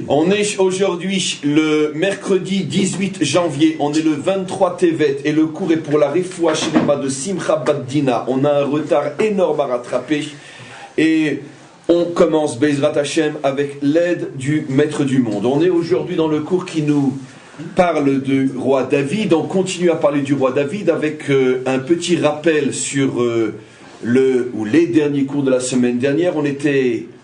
On est aujourd'hui le mercredi 18 janvier, on est le 23 Tevet et le cours est pour la Refoua Shlema de Simcha Bat Dina. On a un retard énorme à rattraper et on commence Bezrat Hashem avec l'aide du Maître du Monde. On est aujourd'hui dans le cours qui nous parle du roi David. On continue à parler du roi David avec un petit rappel sur les derniers cours de la semaine dernière.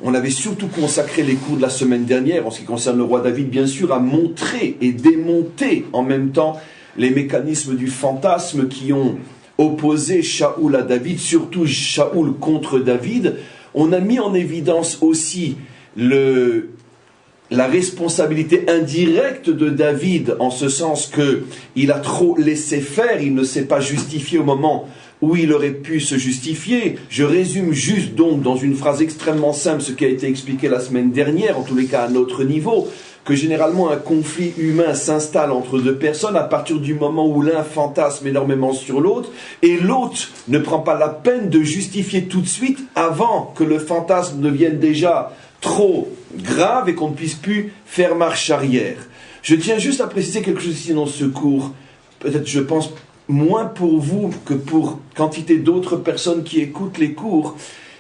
On avait surtout consacré les cours de la semaine dernière, en ce qui concerne le roi David, bien sûr, à montrer et démonter en même temps les mécanismes du fantasme qui ont opposé Shaoul à David, surtout Shaoul contre David. On a mis en évidence aussi la responsabilité indirecte de David, en ce sens qu'il a trop laissé faire, il ne s'est pas justifié au moment où il aurait pu se justifier. Je résume juste donc dans une phrase extrêmement simple ce qui a été expliqué la semaine dernière, en tous les cas à notre niveau, que généralement un conflit humain s'installe entre deux personnes à partir du moment où l'un fantasme énormément sur l'autre et l'autre ne prend pas la peine de justifier tout de suite avant que le fantasme devienne déjà trop grave et qu'on ne puisse plus faire marche arrière. Je tiens juste à préciser quelque chose ici dans ce cours, peut-être je pense moins pour vous que pour quantité d'autres personnes qui écoutent les cours.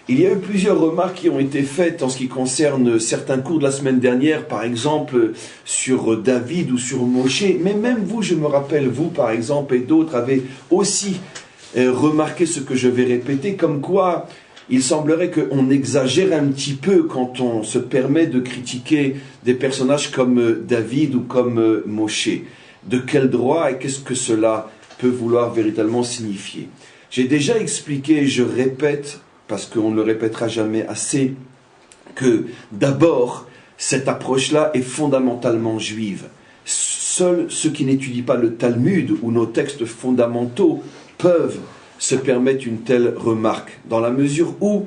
Il y a eu plusieurs remarques qui ont été faites en ce qui concerne certains cours de la semaine dernière, par exemple sur David ou sur Moshe, mais même vous, je me rappelle, vous par exemple et d'autres avez aussi remarqué ce que je vais répéter, comme quoi il semblerait qu'on exagère un petit peu quand on se permet de critiquer des personnages comme David ou comme Moshe. De quel droit et qu'est-ce que cela peut vouloir véritablement signifier? J'ai déjà expliqué, et je répète, parce qu'on ne le répétera jamais assez, que d'abord, cette approche-là est fondamentalement juive. Seuls ceux qui n'étudient pas le Talmud ou nos textes fondamentaux peuvent se permettre une telle remarque, dans la mesure où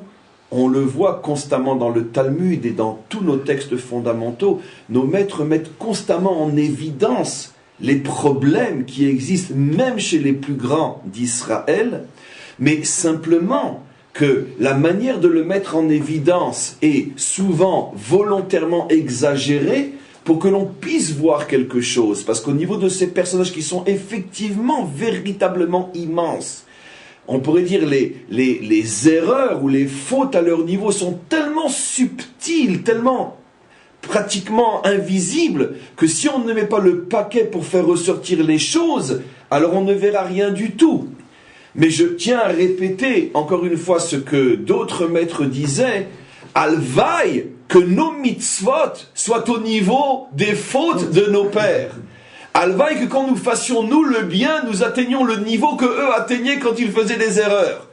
on le voit constamment dans le Talmud et dans tous nos textes fondamentaux, nos maîtres mettent constamment en évidence les problèmes qui existent même chez les plus grands d'Israël, mais simplement que la manière de le mettre en évidence est souvent volontairement exagérée pour que l'on puisse voir quelque chose. Parce qu'au niveau de ces personnages qui sont effectivement véritablement immenses, on pourrait dire les erreurs ou les fautes à leur niveau sont tellement subtiles, tellement pratiquement invisibles, que si on ne met pas le paquet pour faire ressortir les choses, alors on ne verra rien du tout. Mais je tiens à répéter encore une fois ce que d'autres maîtres disaient, Alvaï, que nos mitzvot soient au niveau des fautes de nos pères. Alvaï, que quand nous fassions nous le bien, nous atteignions le niveau que eux atteignaient quand ils faisaient des erreurs.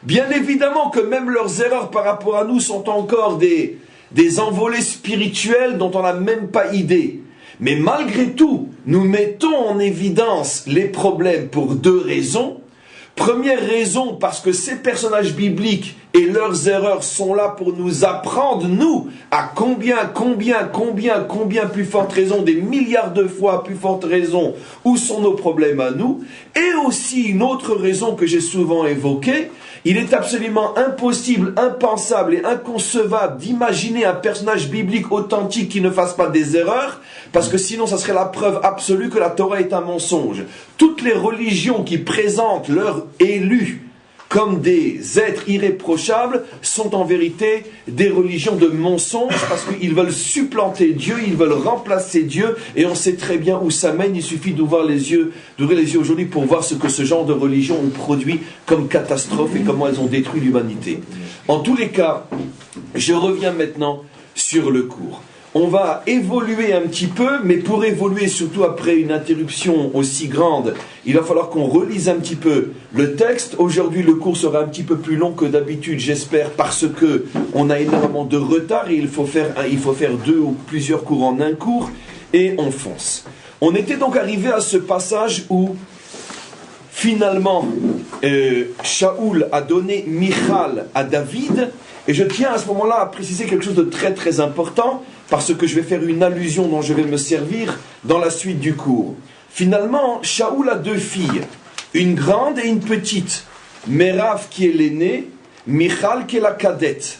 Bien évidemment que même leurs erreurs par rapport à nous sont encore des envolées spirituelles dont on n'a même pas idée. Mais malgré tout, nous mettons en évidence les problèmes pour deux raisons. Première raison, parce que ces personnages bibliques et leurs erreurs sont là pour nous apprendre, nous, à combien plus forte raison, des milliards de fois plus forte raison, où sont nos problèmes à nous. Et aussi une autre raison que j'ai souvent évoquée, il est absolument impossible, impensable et inconcevable d'imaginer un personnage biblique authentique qui ne fasse pas des erreurs, parce que sinon ça serait la preuve absolue que la Torah est un mensonge. Toutes les religions qui présentent leurs élus comme des êtres irréprochables sont en vérité des religions de mensonges, parce qu'ils veulent supplanter Dieu, ils veulent remplacer Dieu, et on sait très bien où ça mène. Il suffit d'ouvrir les yeux aujourd'hui pour voir ce que ce genre de religion ont produit comme catastrophe et comment elles ont détruit l'humanité. En tous les cas, je reviens maintenant sur le cours. On va évoluer un petit peu, mais pour évoluer, surtout après une interruption aussi grande, il va falloir qu'on relise un petit peu le texte. Aujourd'hui, le cours sera un petit peu plus long que d'habitude, j'espère, parce que on a énormément de retard et il faut faire deux ou plusieurs cours en un cours, et on fonce. On était donc arrivé à ce passage où, finalement, Shaoul a donné Michal à David, et je tiens à ce moment-là à préciser quelque chose de très très important, parce que je vais faire une allusion dont je vais me servir dans la suite du cours. Finalement, Shaoul a deux filles, une grande et une petite. Merav qui est l'aînée, Michal qui est la cadette.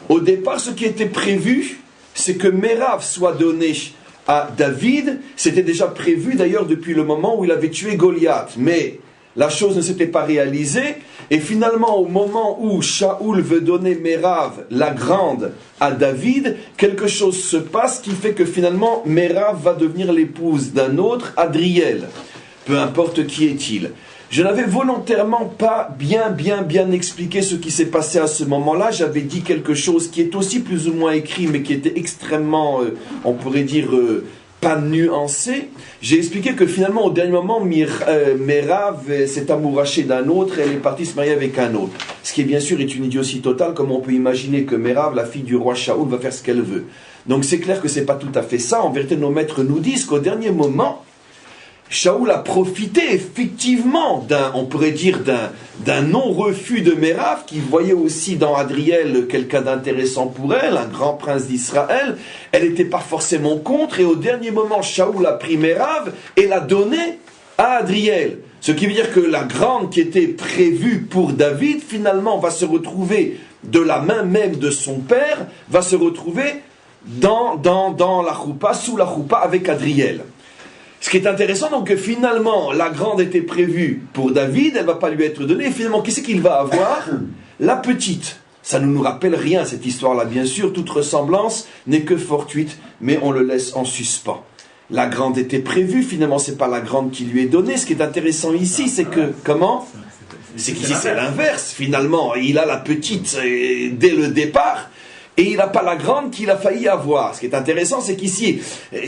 Au départ, ce qui était prévu, c'est que Mérav soit donné à David. C'était déjà prévu d'ailleurs depuis le moment où il avait tué Goliath. Mais la chose ne s'était pas réalisée. Et finalement, au moment où Shaoul veut donner Mérav, la grande, à David, quelque chose se passe qui fait que finalement, Mérav va devenir l'épouse d'un autre, Adriel. Peu importe qui est-il. Je n'avais volontairement pas bien expliqué ce qui s'est passé à ce moment-là. J'avais dit quelque chose qui est aussi plus ou moins écrit, mais qui était extrêmement, on pourrait dire, pas nuancé. J'ai expliqué que finalement, au dernier moment, Mérav s'est amourachée d'un autre, elle est partie se marier avec un autre. Ce qui, bien sûr, est une idiotie totale, comme on peut imaginer que Mérav, la fille du roi Shaoul, va faire ce qu'elle veut. Donc c'est clair que c'est pas tout à fait ça. En vérité, nos maîtres nous disent qu'au dernier moment, Shaoul a profité effectivement on pourrait dire d'un non-refus de Mérav, qui voyait aussi dans Adriel quelqu'un d'intéressant pour elle, un grand prince d'Israël. Elle n'était pas forcément contre, et au dernier moment, Shaoul a pris Mérav et l'a donnée à Adriel. Ce qui veut dire que la grande qui était prévue pour David, finalement, va se retrouver de la main même de son père, va se retrouver dans la choupa, sous la choupa avec Adriel. Ce qui est intéressant, donc, que finalement, la grande était prévue pour David, elle ne va pas lui être donnée. Et finalement, qui c'est qu'il va avoir? La petite. Ça ne nous rappelle rien, cette histoire-là, bien sûr. Toute ressemblance n'est que fortuite, mais on le laisse en suspens. La grande était prévue, finalement, ce n'est pas la grande qui lui est donnée. Ce qui est intéressant ici, c'est que, comment? C'est qu'ici, c'est l'inverse, finalement. Il a la petite dès le départ. Et il n'a pas la grande qu'il a failli avoir. Ce qui est intéressant, c'est qu'ici,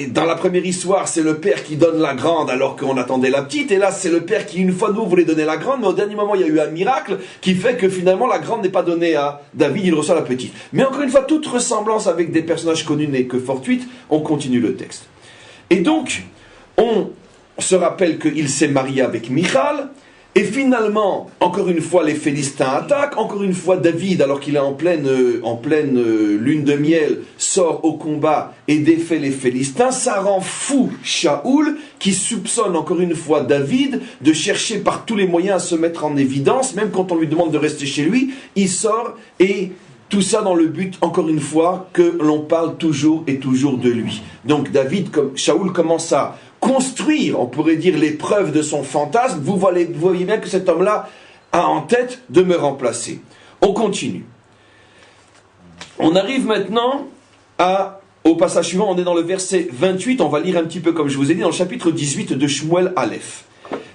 dans la première histoire, c'est le père qui donne la grande alors qu'on attendait la petite. Et là, c'est le père qui, une fois de nouveau, voulait donner la grande. Mais au dernier moment, il y a eu un miracle qui fait que finalement, la grande n'est pas donnée à David, il reçoit la petite. Mais encore une fois, toute ressemblance avec des personnages connus n'est que fortuite. On continue le texte. Et donc, on se rappelle qu'il s'est marié avec Michal. Et finalement, encore une fois, les Philistins attaquent. Encore une fois, David, alors qu'il est en pleine lune de miel, sort au combat et défait les Philistins. Ça rend fou Shaoul, qui soupçonne encore une fois David de chercher par tous les moyens à se mettre en évidence. Même quand on lui demande de rester chez lui, il sort, et tout ça dans le but, encore une fois, que l'on parle toujours et toujours de lui. Donc Shaoul commence à construire, on pourrait dire, les preuves de son fantasme. Vous voyez bien que cet homme-là a en tête de me remplacer. On continue. On arrive maintenant au passage suivant. On est dans le verset 28. On va lire un petit peu comme je vous ai dit dans le chapitre 18 de Shmuel Aleph.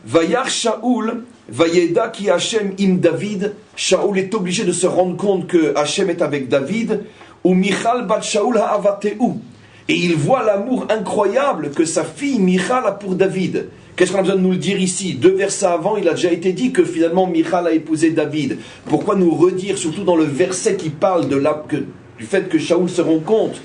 Vayar Shaoul, Vayeda ki Hashem im David. Shaoul est obligé de se rendre compte que Hashem est avec David. Ou Michal bat Shaoul ha'avateu. Et il voit l'amour incroyable que sa fille Michal a pour David. Qu'est-ce qu'on a besoin de nous le dire ici? 2 versets avant, il a déjà été dit que finalement Michal a épousé David. Pourquoi nous redire, surtout dans le verset qui parle du fait que Shaoul se rend compte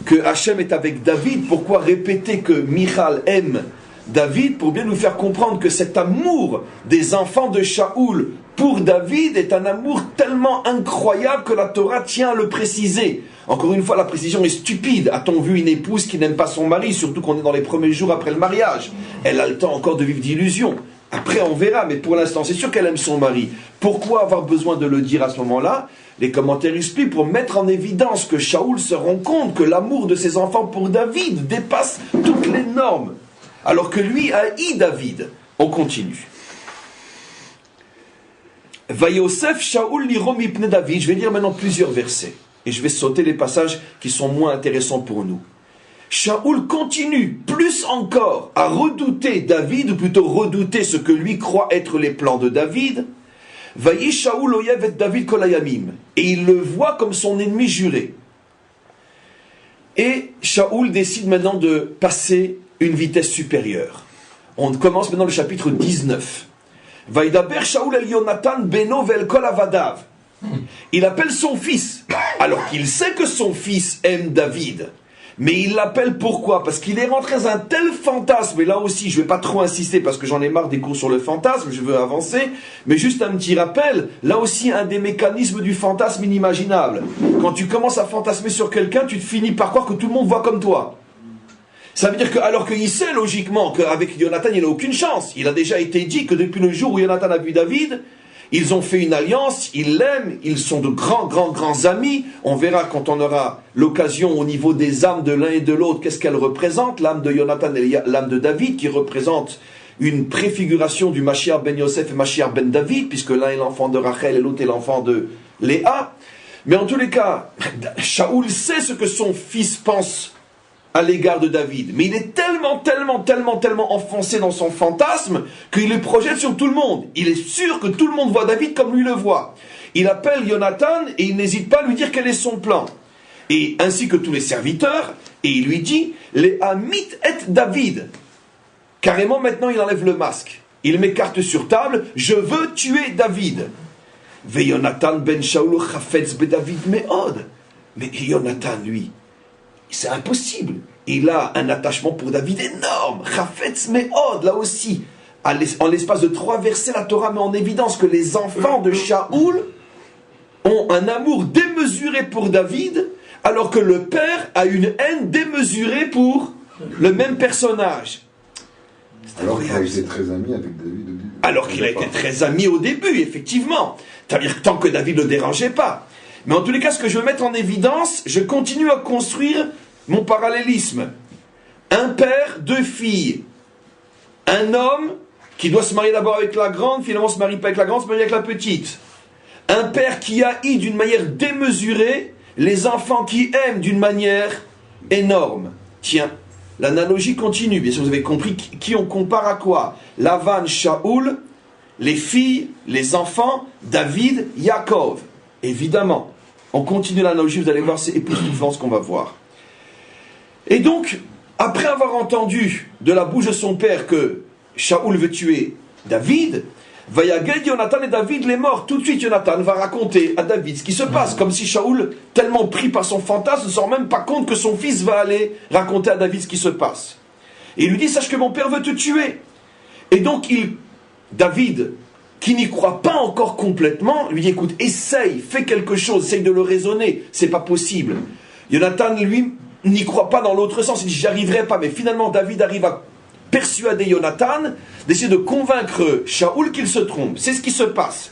que Hachem est avec David? Pourquoi répéter que Michal aime David? Pour bien nous faire comprendre que cet amour des enfants de Shaoul pour David est un amour tellement incroyable que la Torah tient à le préciser. Encore une fois, la précision est stupide. A-t-on vu une épouse qui n'aime pas son mari, surtout qu'on est dans les premiers jours après le mariage? Elle a le temps encore de vivre d'illusions. Après, on verra, mais pour l'instant, c'est sûr qu'elle aime son mari. Pourquoi avoir besoin de le dire à ce moment-là? Les commentaires expliquent pour mettre en évidence que Shaoul se rend compte que l'amour de ses enfants pour David dépasse toutes les normes, alors que lui haït David. On continue. Vayosef Shaoul lirom ipne David. Je vais lire maintenant plusieurs versets. Et je vais sauter les passages qui sont moins intéressants pour nous. Shaoul continue, plus encore, à redouter David, ou plutôt redouter ce que lui croit être les plans de David. Vayi Shaoul oyev et David kolayamim. Et il le voit comme son ennemi juré. Et Shaoul décide maintenant de passer une vitesse supérieure. On commence maintenant le chapitre 19. Vaïdaber Shaoul el Yonatan beno vel kol avadav. Il appelle son fils, alors qu'il sait que son fils aime David. Mais il l'appelle pourquoi? Parce qu'il est rentré dans un tel fantasme, et là aussi, je ne vais pas trop insister parce que j'en ai marre des cours sur le fantasme, je veux avancer, mais juste un petit rappel, là aussi, un des mécanismes du fantasme inimaginable. Quand tu commences à fantasmer sur quelqu'un, tu te finis par croire que tout le monde voit comme toi. Ça veut dire que, alors qu'il sait logiquement qu'avec Jonathan, il n'a aucune chance. Il a déjà été dit que depuis le jour où Jonathan a vu David, Ils ont fait une alliance, ils l'aiment, ils sont de grands amis. On verra quand on aura l'occasion au niveau des âmes de l'un et de l'autre, qu'est-ce qu'elles représentent, l'âme de Jonathan et l'âme de David, qui représente une préfiguration du Mashiach ben Yosef et Mashiach ben David, puisque l'un est l'enfant de Rachel et l'autre est l'enfant de Léa. Mais en tous les cas, Shaoul sait ce que son fils pense à l'égard de David. Mais il est tellement enfoncé dans son fantasme qu'il le projette sur tout le monde. Il est sûr que tout le monde voit David comme lui le voit. Il appelle Jonathan et il n'hésite pas à lui dire quel est son plan. Et ainsi que tous les serviteurs, et il lui dit, les Hamit et David. Carrément maintenant il enlève le masque. Il met carte sur table, je veux tuer David. Ve Jonathan ben Shaoul chafetz be David meod. Mais Jonathan, lui, c'est impossible. Il a un attachement pour David énorme. Chafetz meod, là aussi. En l'espace de 3 versets, la Torah met en évidence que les enfants de Shaoul ont un amour démesuré pour David, alors que le père a une haine démesurée pour le même personnage. Alors qu'il a été très ami avec David au début. Alors qu'il a été très ami au début, effectivement. C'est-à-dire tant que David ne le dérangeait pas. Mais en tous les cas, ce que je veux mettre en évidence, je continue à construire mon parallélisme. Un père, 2 filles. Un homme qui doit se marier d'abord avec la grande, finalement se marie pas avec la grande, se marie avec la petite. Un père qui haït d'une manière démesurée les enfants qui aiment d'une manière énorme. Tiens, l'analogie continue. Bien sûr, vous avez compris qui on compare à quoi. Lavan, Shaoul, les filles, les enfants, David, Yaakov. Évidemment, on continue l'analogie, vous allez voir, c'est époustouflant ce qu'on va voir. Et donc, après avoir entendu de la bouche de son père que Shaoul veut tuer David, Vayaged Jonathan et David les morts. Tout de suite, Jonathan va raconter à David ce qui se passe, comme si Shaoul, tellement pris par son fantasme, ne se rend même pas compte que son fils va aller raconter à David ce qui se passe. Et il lui dit, sache que mon père veut te tuer. Et donc, David, qui n'y croit pas encore complètement, lui dit, écoute, essaye, fais quelque chose, essaye de le raisonner, c'est pas possible. Jonathan, lui, n'y croit pas dans l'autre sens, il dit, j'y arriverai pas, mais finalement, David arrive à persuader Jonathan d'essayer de convaincre Shaoul qu'il se trompe. C'est ce qui se passe.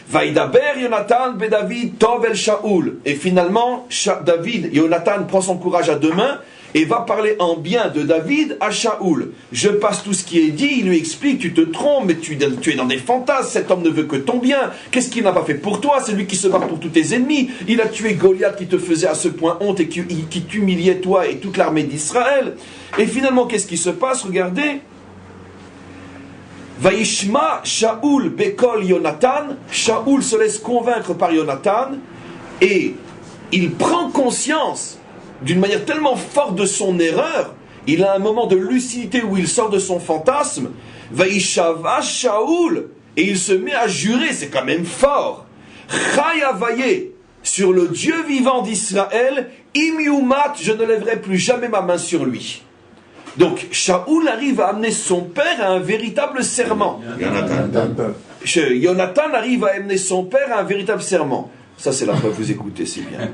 Vaïdaber Jonathan be David tov el Shaoul. Et finalement, Jonathan prend son courage à 2 mains et va parler en bien de David à Shaoul. Je passe tout ce qui est dit, il lui explique, tu te trompes, mais tu es dans des fantasmes, cet homme ne veut que ton bien. Qu'est-ce qu'il n'a pas fait pour toi? C'est lui qui se bat pour tous tes ennemis. Il a tué Goliath qui te faisait à ce point honte et qui t'humiliait toi et toute l'armée d'Israël. Et finalement, qu'est-ce qui se passe? Regardez. Vaishma Shaoul bekol Jonathan. Shaoul se laisse convaincre par Jonathan et il prend conscience d'une manière tellement forte de son erreur. Il a un moment de lucidité où il sort de son fantasme. Vaishava Shaoul, et il se met à jurer, c'est quand même fort. Chayavaye, sur le Dieu vivant d'Israël, Imyumat, je ne lèverai plus jamais ma main sur lui. Donc, Shaoul arrive à amener son père à un véritable serment. Jonathan arrive à amener son père à un véritable serment. Ça, c'est la preuve, vous écoutez, c'est bien.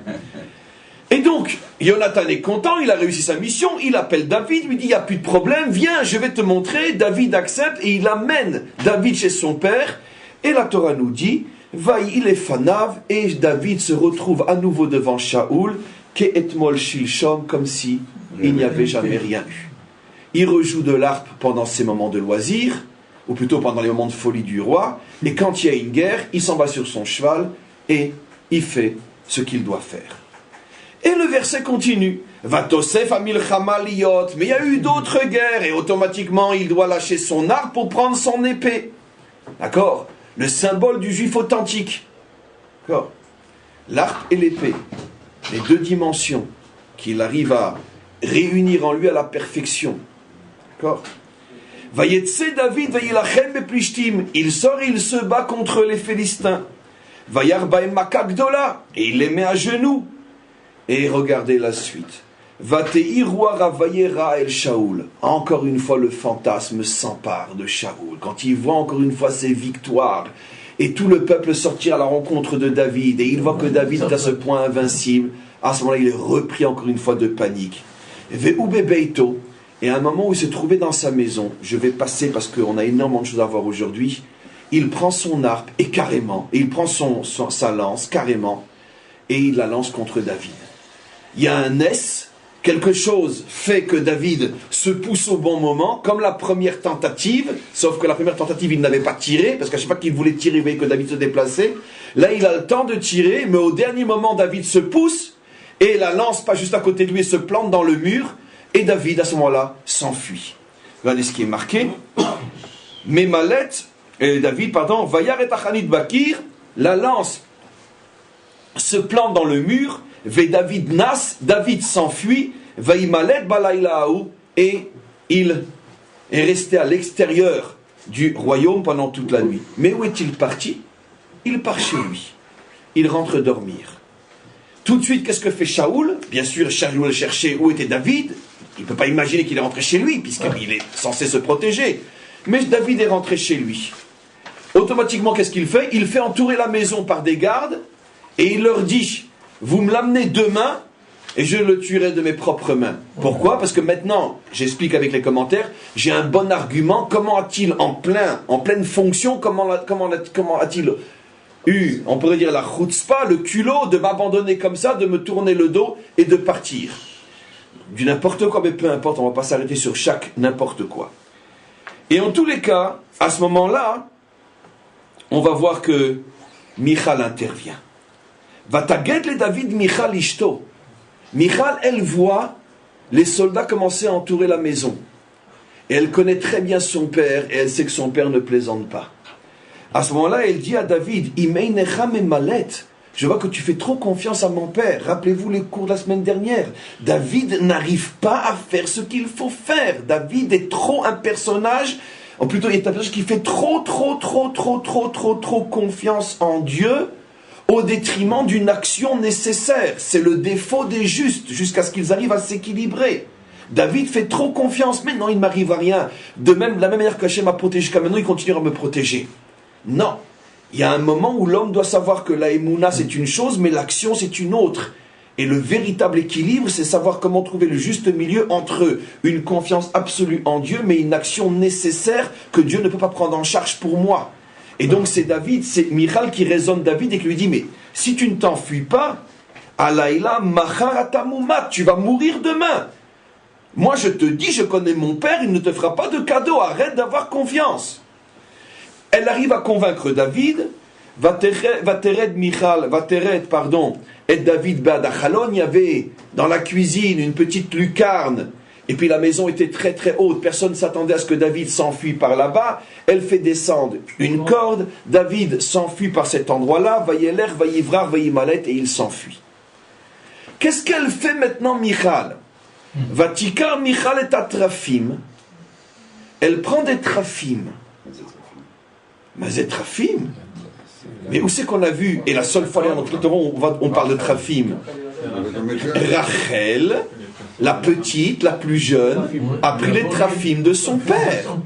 Et donc, Jonathan est content, il a réussi sa mission, il appelle David, lui dit, il n'y a plus de problème, viens, je vais te montrer. David accepte et il amène David chez son père. Et la Torah nous dit, Vaï il est fanav, et David se retrouve à nouveau devant Shaoul, ke etmol shilshom, comme si il n'y avait jamais rien eu. Il rejoue de l'harpe pendant ses moments de loisir, ou plutôt pendant les moments de folie du roi, et quand il y a une guerre, il s'en va sur son cheval, et il fait ce qu'il doit faire. Et le verset continue. Vatosef amilchama liot. Mais il y a eu d'autres guerres, et automatiquement, il doit lâcher son arc pour prendre son épée. D'accord? Le symbole du juif authentique. D'accord? L'arc et l'épée. Les 2 dimensions qu'il arrive à réunir en lui à la perfection. D'accord? Vayetse David vayilachem beplishtim. Il sort et il se bat contre les Philistins. Vayarbaem makagdola. Et il les met à genoux. Et regardez la suite. Vateirwa vayera el Shaoul. Encore une fois, le fantasme s'empare de Shaoul. Quand il voit encore une fois ses victoires, et tout le peuple sortir à la rencontre de David, et il voit que David est à ce point invincible, à ce moment-là, il est repris encore une fois de panique. Et à un moment où il se trouvait dans sa maison, je vais passer parce qu'on a énormément de choses à voir aujourd'hui, il prend son arc et carrément, et il prend sa lance carrément, et il la lance contre David. Il y a un S, quelque chose fait que David se pousse au bon moment, comme la première tentative, sauf que la première tentative, il n'avait pas tiré, parce qu'à chaque fois qu'il voulait tirer, il voyait que David se déplaçait. Là, il a le temps de tirer, mais au dernier moment, David se pousse, et la lance pas juste à côté de lui, et se plante dans le mur, et David, à ce moment-là, s'enfuit. Regardez ce qui est marqué. David, Vayar et Achanit Bakir, la lance se plante dans le mur, Ve David Nas, David s'enfuit, Vaimalet Balaylaou, et il est resté à l'extérieur du royaume pendant toute la nuit. Mais où est-il parti? Il part chez lui. Il rentre dormir. Tout de suite, qu'est-ce que fait Shaoul? Bien sûr, Shaoul cherchait où était David. Il ne peut pas imaginer qu'il est rentré chez lui, puisqu'il est censé se protéger. Mais David est rentré chez lui. Automatiquement, qu'est-ce qu'il fait? Il fait entourer la maison par des gardes, et il leur dit, vous me l'amenez demain, et je le tuerai de mes propres mains. Pourquoi? Parce que maintenant, j'explique avec les commentaires, j'ai un bon argument. Comment a-t-il en pleine fonction, comment a-t-il eu, on pourrait dire la chutzpah, le culot de m'abandonner comme ça, de me tourner le dos et de partir? Du n'importe quoi, mais peu importe, on ne va pas s'arrêter sur chaque n'importe quoi. Et en tous les cas, à ce moment-là, on va voir que Michal intervient. Vataged le David Michal ishto. Michal, elle voit les soldats commencer à entourer la maison. Et elle connaît très bien son père, et elle sait que son père ne plaisante pas. À ce moment-là, elle dit à David, Imeinecha memalet. Je vois que tu fais trop confiance à mon père. Rappelez-vous les cours de la semaine dernière. David n'arrive pas à faire ce qu'il faut faire. David est trop un personnage, ou plutôt il est un personnage qui fait trop confiance en Dieu au détriment d'une action nécessaire. C'est le défaut des justes, jusqu'à ce qu'ils arrivent à s'équilibrer. David fait trop confiance, mais non, il ne m'arrive à rien. De la même manière qu'Hachem m'a protégé jusqu'à maintenant, il continuera à me protéger. Non. Il y a un moment où l'homme doit savoir que la émouna c'est une chose, mais l'action c'est une autre. Et le véritable équilibre, c'est savoir comment trouver le juste milieu entre une confiance absolue en Dieu, mais une action nécessaire que Dieu ne peut pas prendre en charge pour moi. Et donc c'est Michal qui raisonne David et qui lui dit, mais si tu ne t'enfuis pas, Alayla Macharatamumat, tu vas mourir demain. Moi je te dis, je connais mon père, il ne te fera pas de cadeau, arrête d'avoir confiance. Elle arrive à convaincre David, et David Badachalon, il y avait dans la cuisine une petite lucarne, et puis la maison était très très haute, personne ne s'attendait à ce que David s'enfuit par là-bas. Elle fait descendre une corde, David s'enfuit par cet endroit-là, Vayeler, Vayivrar, Vayimalet, et il s'enfuit. Qu'est-ce qu'elle fait maintenant Michal? Vatikar Michal et Atrafim, elle prend des trafim. Trafim. Mais où c'est qu'on a vu, et la seule fois dans notre Torah on parle de trafim, Rachel, la petite, la plus jeune, a pris les trafim de son père.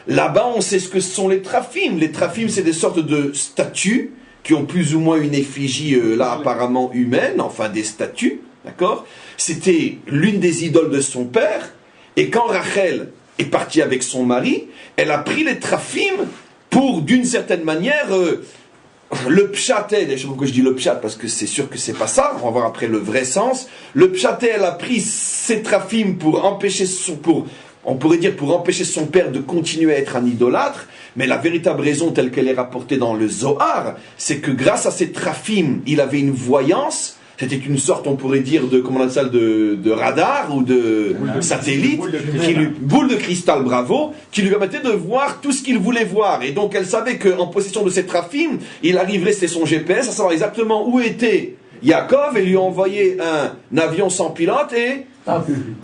Là-bas, on sait ce que sont les trafim. Les trafim, c'est des sortes de statues qui ont plus ou moins une effigie, là, apparemment humaine, enfin des statues, d'accord? C'était l'une des idoles de son père, et quand Rachel est partie avec son mari, elle a pris les trafim pour, d'une certaine manière, le pshaté, je sais pas pourquoi je dis le pshat, parce que c'est sûr que c'est pas ça, on va voir après le vrai sens. Le pshaté, elle a pris ses trafim pour empêcher on pourrait dire pour empêcher son père de continuer à être un idolâtre, mais la véritable raison telle qu'elle est rapportée dans le Zohar, c'est que grâce à ses trafim, il avait une voyance. C'était une sorte, on pourrait dire, de radar ou de satellite, boule de cristal, bravo, qui lui permettait de voir tout ce qu'il voulait voir. Et donc elle savait qu'en possession de cette trafim, il arriverait, c'était son GPS, à savoir exactement où était Yaakov, et lui envoyer un avion sans pilote, et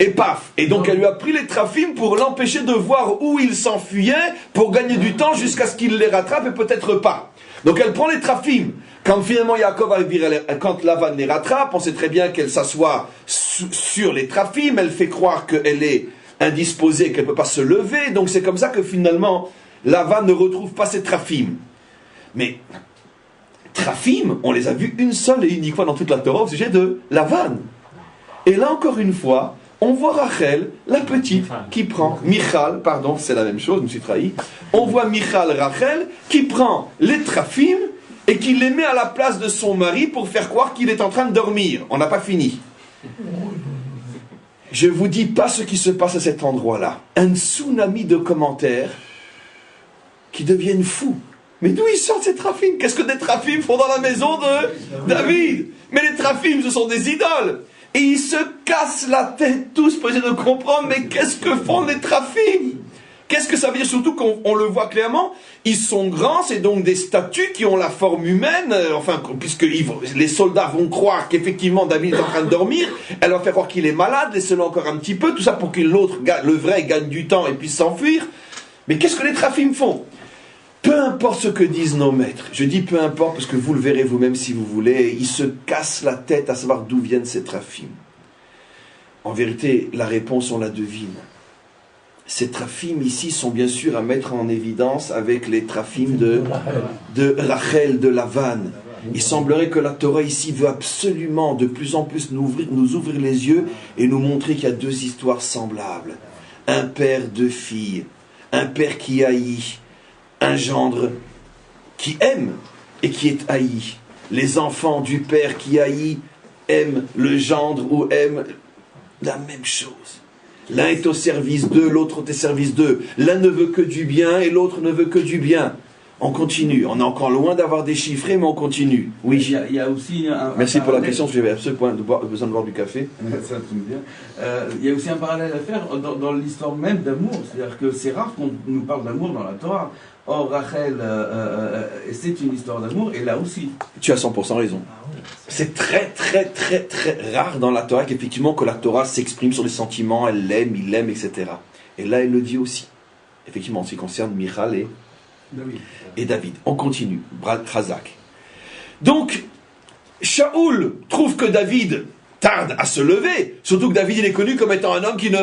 paf. Et donc elle lui a pris les trafim pour l'empêcher de voir où il s'enfuyait, pour gagner du temps jusqu'à ce qu'il les rattrape, et peut-être pas. Donc elle prend les trafim. Quand finalement Yaakov arrive, quand Lavan les rattrape, on sait très bien qu'elle s'assoit sur les trafim, elle fait croire qu'elle est indisposée, qu'elle ne peut pas se lever, donc c'est comme ça que finalement Lavan ne retrouve pas ses trafim. Mais trafim, on les a vus une seule et unique fois dans toute la Torah au sujet de Lavan. Et là encore une fois, on voit Rachel, la petite, qui prend, Michal, pardon, c'est la même chose, je me suis trahi, on voit Michal, Rachel, qui prend les traphim et qui les met à la place de son mari pour faire croire qu'il est en train de dormir. On n'a pas fini. Je vous dis pas ce qui se passe à cet endroit-là. Un tsunami de commentaires qui deviennent fous. Mais d'où ils sortent ces traphim? Qu'est-ce que des traphim font dans la maison de David? Mais les traphim, ce sont des idoles. Et ils se cassent la tête tous pour essayer de comprendre, mais qu'est-ce que font les traphim? Qu'est-ce que ça veut dire? Surtout qu'on le voit clairement, ils sont grands, c'est donc des statues qui ont la forme humaine, puisque les soldats vont croire qu'effectivement David est en train de dormir, elle va faire croire qu'il est malade, laissez-le encore un petit peu, tout ça pour que l'autre, le vrai, gagne du temps et puisse s'enfuir. Mais qu'est-ce que les traphim font? Peu importe ce que disent nos maîtres, je dis peu importe parce que vous le verrez vous-même si vous voulez, ils se cassent la tête à savoir d'où viennent ces traphim. En vérité, la réponse on la devine. Ces traphim ici sont bien sûr à mettre en évidence avec les traphim de Rachel, de Lavan. Il semblerait que la Torah ici veut absolument de plus en plus nous ouvrir les yeux et nous montrer qu'il y a deux histoires semblables. Un père, deux filles, un père qui haït, un gendre qui aime et qui est haï. Les enfants du père qui haït aiment le gendre ou aiment la même chose. L'un est au service d'eux, l'autre est au service d'eux. L'un ne veut que du bien et l'autre ne veut que du bien. On continue. On est encore loin d'avoir déchiffré, mais on continue. Oui. Il y a aussi Merci pour la question, parce que j'avais à ce point besoin de boire du café. Ça tombe bien. Il y a aussi un parallèle à faire dans l'histoire même d'amour. C'est-à-dire que c'est rare qu'on nous parle d'amour dans la Torah. Or, Rachel, c'est une histoire d'amour, et là aussi. Tu as 100% raison. C'est très, très, très, très rare dans la Torah qu'effectivement que la Torah s'exprime sur les sentiments, elle l'aime, il l'aime, etc. Et là, elle le dit aussi. Effectivement, en ce qui concerne Michal et David. On continue. Razak. Donc, Shaoul trouve que David tarde à se lever. Surtout que David, il est connu comme étant un homme qui ne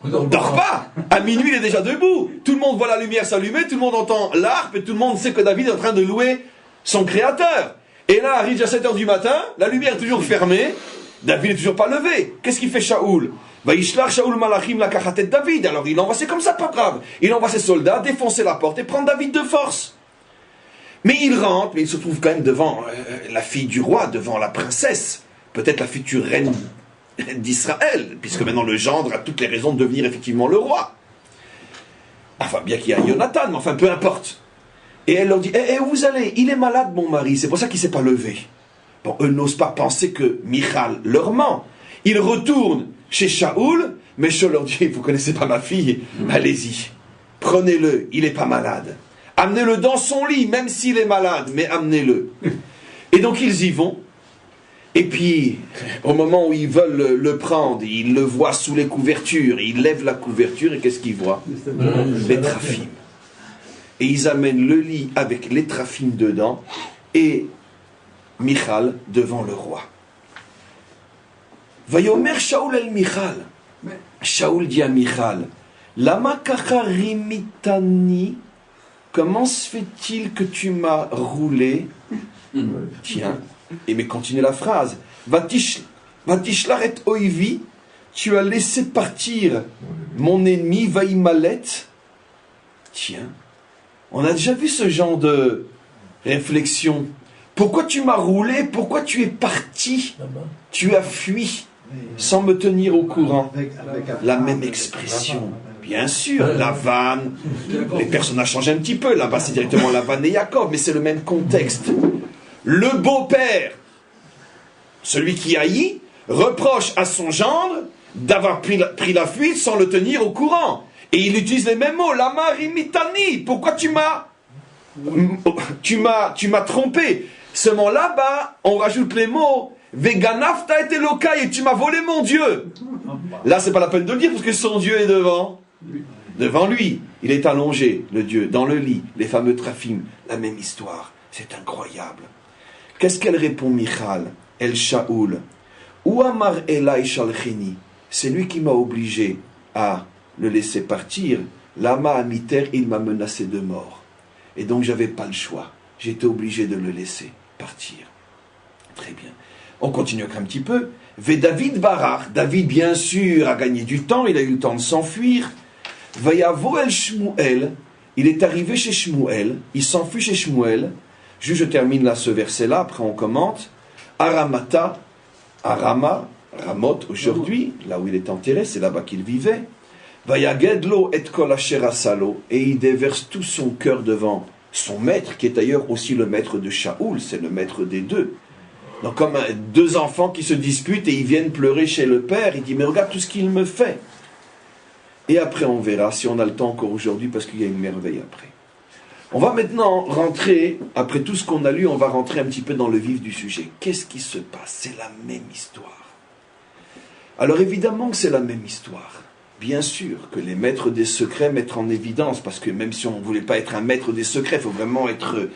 dort pas. À minuit, il est déjà debout. Tout le monde voit la lumière s'allumer, tout le monde entend l'harpe et tout le monde sait que David est en train de louer son créateur. Et là, arrive à 7h du matin, la lumière est toujours fermée, David n'est toujours pas levé. Qu'est-ce qu'il fait Shaoul? Vaïshlach Shaoul Malachim la kachatet David. Alors il envoie, c'est comme ça, pas grave. Il envoie ses soldats défoncer la porte et prendre David de force. Mais il rentre, mais il se trouve quand même devant la fille du roi, devant la princesse, peut-être la future reine d'Israël, puisque maintenant le gendre a toutes les raisons de devenir effectivement le roi. Enfin, bien qu'il y ait un Jonathan, mais enfin, peu importe. Et elle leur dit, où vous allez? Il est malade, mon mari, c'est pour ça qu'il ne s'est pas levé. Bon, eux n'osent pas penser que Michal leur ment. Ils retournent chez Shaoul, mais Shaoul leur dit, vous ne connaissez pas ma fille, allez-y, prenez-le, il n'est pas malade. Amenez-le dans son lit, même s'il est malade, mais amenez-le. Et donc ils y vont, et puis, au moment où ils veulent le prendre, ils le voient sous les couvertures, ils lèvent la couverture, et qu'est-ce qu'ils voient? Les traphim. Et ils amènent le lit avec les traphim dedans et Michal devant le roi. Vayomer Shaoul el Michal. Shaoul dit à Michal, Lama kacharimitani, comment se fait-il que tu m'as roulé? Tiens, et mais continue la phrase. Vatishlaret oivi, tu as laissé partir mon ennemi Vaïmalet. Tiens. On a déjà vu ce genre de réflexion. Pourquoi tu m'as roulé? Pourquoi tu es parti? Tu as fui sans me tenir au courant. La même expression. Bien sûr, Lavan, les personnages changent un petit peu. Là-bas, c'est directement Lavan et Jacob, mais c'est le même contexte. Le beau-père, celui qui haït, reproche à son gendre d'avoir pris la fuite sans le tenir au courant. Et il utilise les mêmes mots, Lama rimitani, pourquoi tu m'as trompé. Seulement là-bas, on rajoute les mots, Veganafta et Elokai, et tu m'as volé mon Dieu. Là, c'est pas la peine de le dire, parce que son Dieu est devant lui. Il est allongé, le Dieu, dans le lit, les fameux traphim, la même histoire. C'est incroyable. Qu'est-ce qu'elle répond, Michal? El Shaoul. Ou Amar Elai Shalchini. C'est lui qui m'a obligé à le laisser partir. Lama Amiter, il m'a menacé de mort. Et donc j'avais pas le choix. J'étais obligé de le laisser partir. Très bien. On continue un petit peu. Ve David barach. David, bien sûr, a gagné du temps. Il a eu le temps de s'enfuir. Vayavo el Shmuel. Il est arrivé chez Shmuel. Il s'enfuit chez Shmuel. Je termine là ce verset-là. Après, on commente. Aramata. Arama. Ramoth, aujourd'hui, là où il est enterré, c'est là-bas qu'il vivait. Vayagedlo et kol asher asalo. Et il déverse tout son cœur devant son maître, qui est d'ailleurs aussi le maître de Shaoul, c'est le maître des deux. Donc comme deux enfants qui se disputent et ils viennent pleurer chez le père, il dit, mais regarde tout ce qu'il me fait. Et après on verra si on a le temps encore aujourd'hui, parce qu'il y a une merveille après. On va maintenant rentrer, après tout ce qu'on a lu, on va rentrer un petit peu dans le vif du sujet. Qu'est-ce qui se passe? C'est la même histoire. Alors évidemment que c'est la même histoire. Bien sûr que les maîtres des secrets mettent en évidence, parce que même si on ne voulait pas être un maître des secrets, il faut vraiment être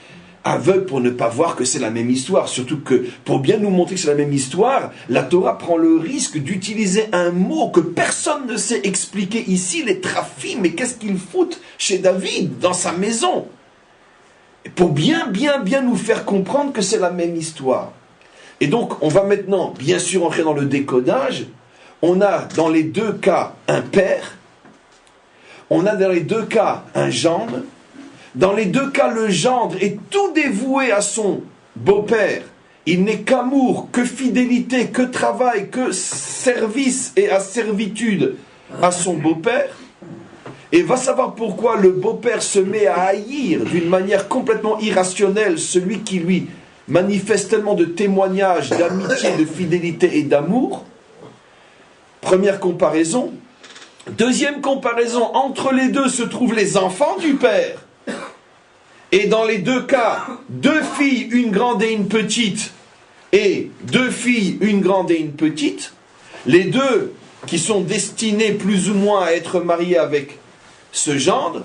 aveugle pour ne pas voir que c'est la même histoire. Surtout que pour bien nous montrer que c'est la même histoire, la Torah prend le risque d'utiliser un mot que personne ne sait expliquer ici, les traphim, mais qu'est-ce qu'ils foutent chez David, dans sa maison? Et pour bien nous faire comprendre que c'est la même histoire. Et donc on va maintenant bien sûr entrer dans le décodage. On a dans les deux cas un père, on a dans les deux cas un gendre. Dans les deux cas, le gendre est tout dévoué à son beau-père. Il n'est qu'amour, que fidélité, que travail, que service et à servitude à son beau-père. Et va savoir pourquoi le beau-père se met à haïr d'une manière complètement irrationnelle celui qui lui manifeste tellement de témoignages d'amitié, de fidélité et d'amour. Première comparaison. Deuxième comparaison, entre les deux se trouvent les enfants du père. Et dans les deux cas, deux filles, une grande et une petite, et deux filles, une grande et une petite, les deux qui sont destinés plus ou moins à être mariés avec ce gendre.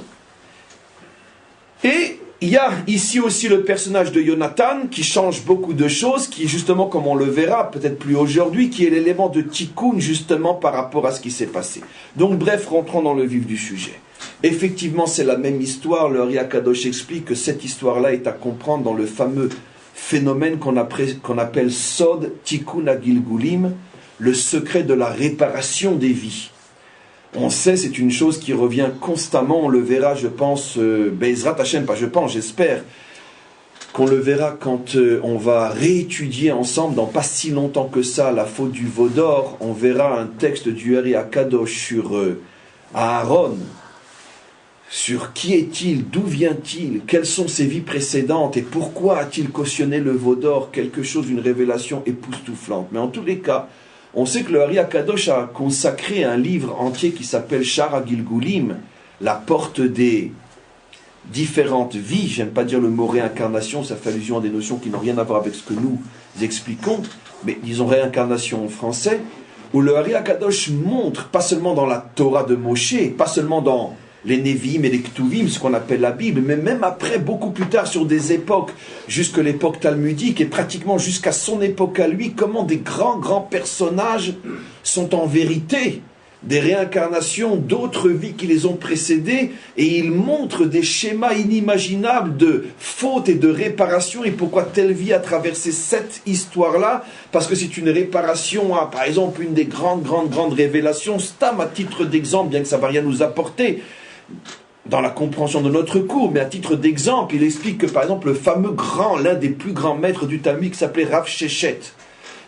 Et il y a ici aussi le personnage de Jonathan qui change beaucoup de choses, qui est justement, comme on le verra, peut-être plus aujourd'hui, qui est l'élément de tikkun justement par rapport à ce qui s'est passé. Donc bref, rentrons dans le vif du sujet. Effectivement, c'est la même histoire. Le Ari Akadosh explique que cette histoire-là est à comprendre dans le fameux phénomène qu'on appelle Sod Tikkun HaGilgulim, le secret de la réparation des vies. On sait, c'est une chose qui revient constamment, on le verra, je pense, Be'ezrat Hashem, pas je pense, j'espère, qu'on le verra quand on va réétudier ensemble, dans pas si longtemps que ça, la faute du veau d'or. On verra un texte du Ari Akadosh sur Aaron, sur qui est-il, d'où vient-il, quelles sont ses vies précédentes et pourquoi a-t-il cautionné le veau d'or, quelque chose, une révélation époustouflante. Mais en tous les cas, on sait que le Ari Akadosh a consacré un livre entier qui s'appelle Shar HaGilgulim, la porte des différentes vies. J'aime pas dire le mot réincarnation, ça fait allusion à des notions qui n'ont rien à voir avec ce que nous expliquons, mais disons réincarnation en français, où le Ari Akadosh montre, pas seulement dans la Torah de Moshe, pas seulement dans les Nevi'im et les Ktuvim, ce qu'on appelle la Bible, mais même après, beaucoup plus tard, sur des époques, jusque l'époque talmudique, et pratiquement jusqu'à son époque à lui, comment des grands personnages sont en vérité des réincarnations d'autres vies qui les ont précédées, et ils montrent des schémas inimaginables de fautes et de réparation, et pourquoi telle vie a traversé cette histoire-là, parce que c'est une réparation à, par exemple, une des grandes révélations, Stam, à titre d'exemple, bien que ça ne va rien nous apporter, dans la compréhension de notre cours, mais à titre d'exemple, il explique que par exemple le fameux l'un des plus grands maîtres du Talmud qui s'appelait Rav Sheshet.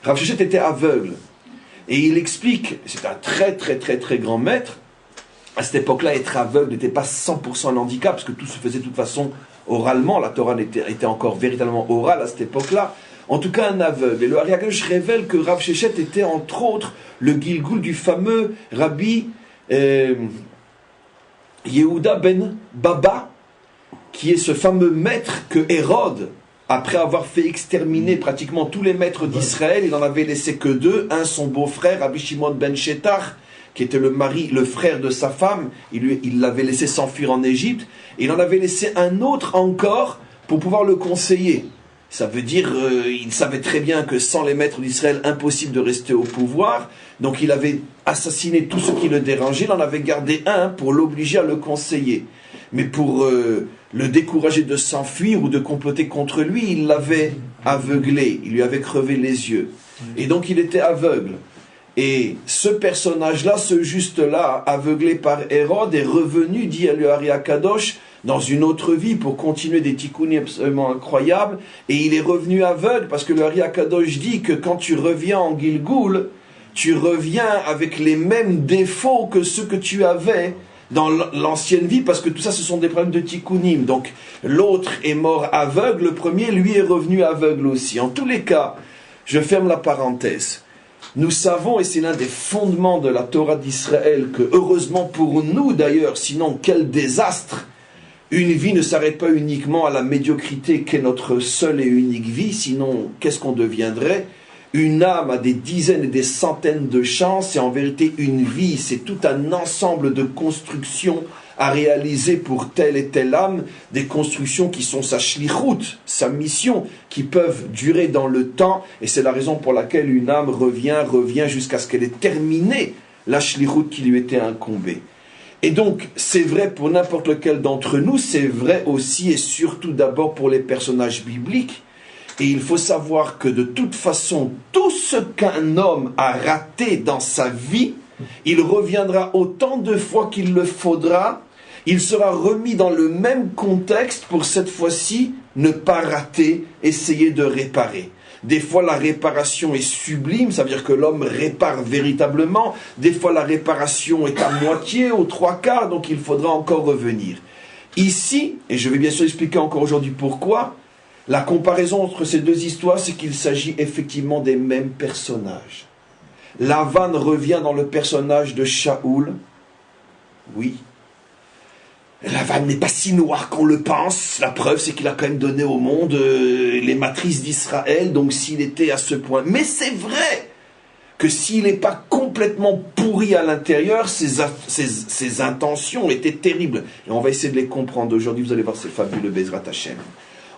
Rav Sheshet était aveugle. Et il explique, c'est un très grand maître, à cette époque-là, être aveugle n'était pas 100% un handicap, parce que tout se faisait de toute façon oralement, la Torah était encore véritablement orale à cette époque-là, en tout cas un aveugle. Et le Ari Akadosh révèle que Rav Sheshet était entre autres le Gilgul du fameux Rabbi Yehuda ben Baba, qui est ce fameux maître que Hérode, après avoir fait exterminer pratiquement tous les maîtres d'Israël, il n'en avait laissé que deux, un son beau-frère, Rabbi Shimon ben Shetar, qui était le frère de sa femme, il l'avait laissé s'enfuir en Égypte, et il en avait laissé un autre encore pour pouvoir le conseiller. Ça veut dire, il savait très bien que sans les maîtres d'Israël, impossible de rester au pouvoir. Donc il avait assassiné tout ce qui le dérangeait. Il en avait gardé un pour l'obliger à le conseiller. Mais pour le décourager de s'enfuir ou de comploter contre lui, il l'avait aveuglé. Il lui avait crevé les yeux. Et donc il était aveugle. Et ce personnage-là, ce juste-là, aveuglé par Hérode, est revenu, dit à le Ari Akadosh, dans une autre vie pour continuer des tikkunis absolument incroyables. Et il est revenu aveugle parce que le Ari Akadosh dit que quand tu reviens en Gilgoul, tu reviens avec les mêmes défauts que ceux que tu avais dans l'ancienne vie, parce que tout ça, ce sont des problèmes de tikkunim. Donc, l'autre est mort aveugle, le premier, lui, est revenu aveugle aussi. En tous les cas, je ferme la parenthèse. Nous savons, et c'est l'un des fondements de la Torah d'Israël, que heureusement pour nous d'ailleurs, sinon quel désastre, une vie ne s'arrête pas uniquement à la médiocrité qu'est notre seule et unique vie, sinon qu'est-ce qu'on deviendrait? Une âme a des dizaines et des centaines de chances, et en vérité une vie, c'est tout un ensemble de constructions à réaliser pour telle et telle âme, des constructions qui sont sa shlichut, sa mission, qui peuvent durer dans le temps, et c'est la raison pour laquelle une âme revient jusqu'à ce qu'elle ait terminé la shlichut qui lui était incombée. Et donc, c'est vrai pour n'importe lequel d'entre nous, c'est vrai aussi et surtout d'abord pour les personnages bibliques. Et il faut savoir que de toute façon, tout ce qu'un homme a raté dans sa vie, il reviendra autant de fois qu'il le faudra, il sera remis dans le même contexte pour cette fois-ci ne pas rater, essayer de réparer. Des fois la réparation est sublime, ça veut dire que l'homme répare véritablement, des fois la réparation est à moitié, aux trois quarts, donc il faudra encore revenir. Ici, et je vais bien sûr expliquer encore aujourd'hui pourquoi, la comparaison entre ces deux histoires, c'est qu'il s'agit effectivement des mêmes personnages. Lavan revient dans le personnage de Shaoul. Oui. Lavan n'est pas si noir qu'on le pense. La preuve, c'est qu'il a quand même donné au monde les matrices d'Israël. Donc s'il était à ce point... Mais c'est vrai que s'il n'est pas complètement pourri à l'intérieur, ses intentions étaient terribles. Et on va essayer de les comprendre aujourd'hui. Vous allez voir, c'est fabuleux, Bezrat Hashem.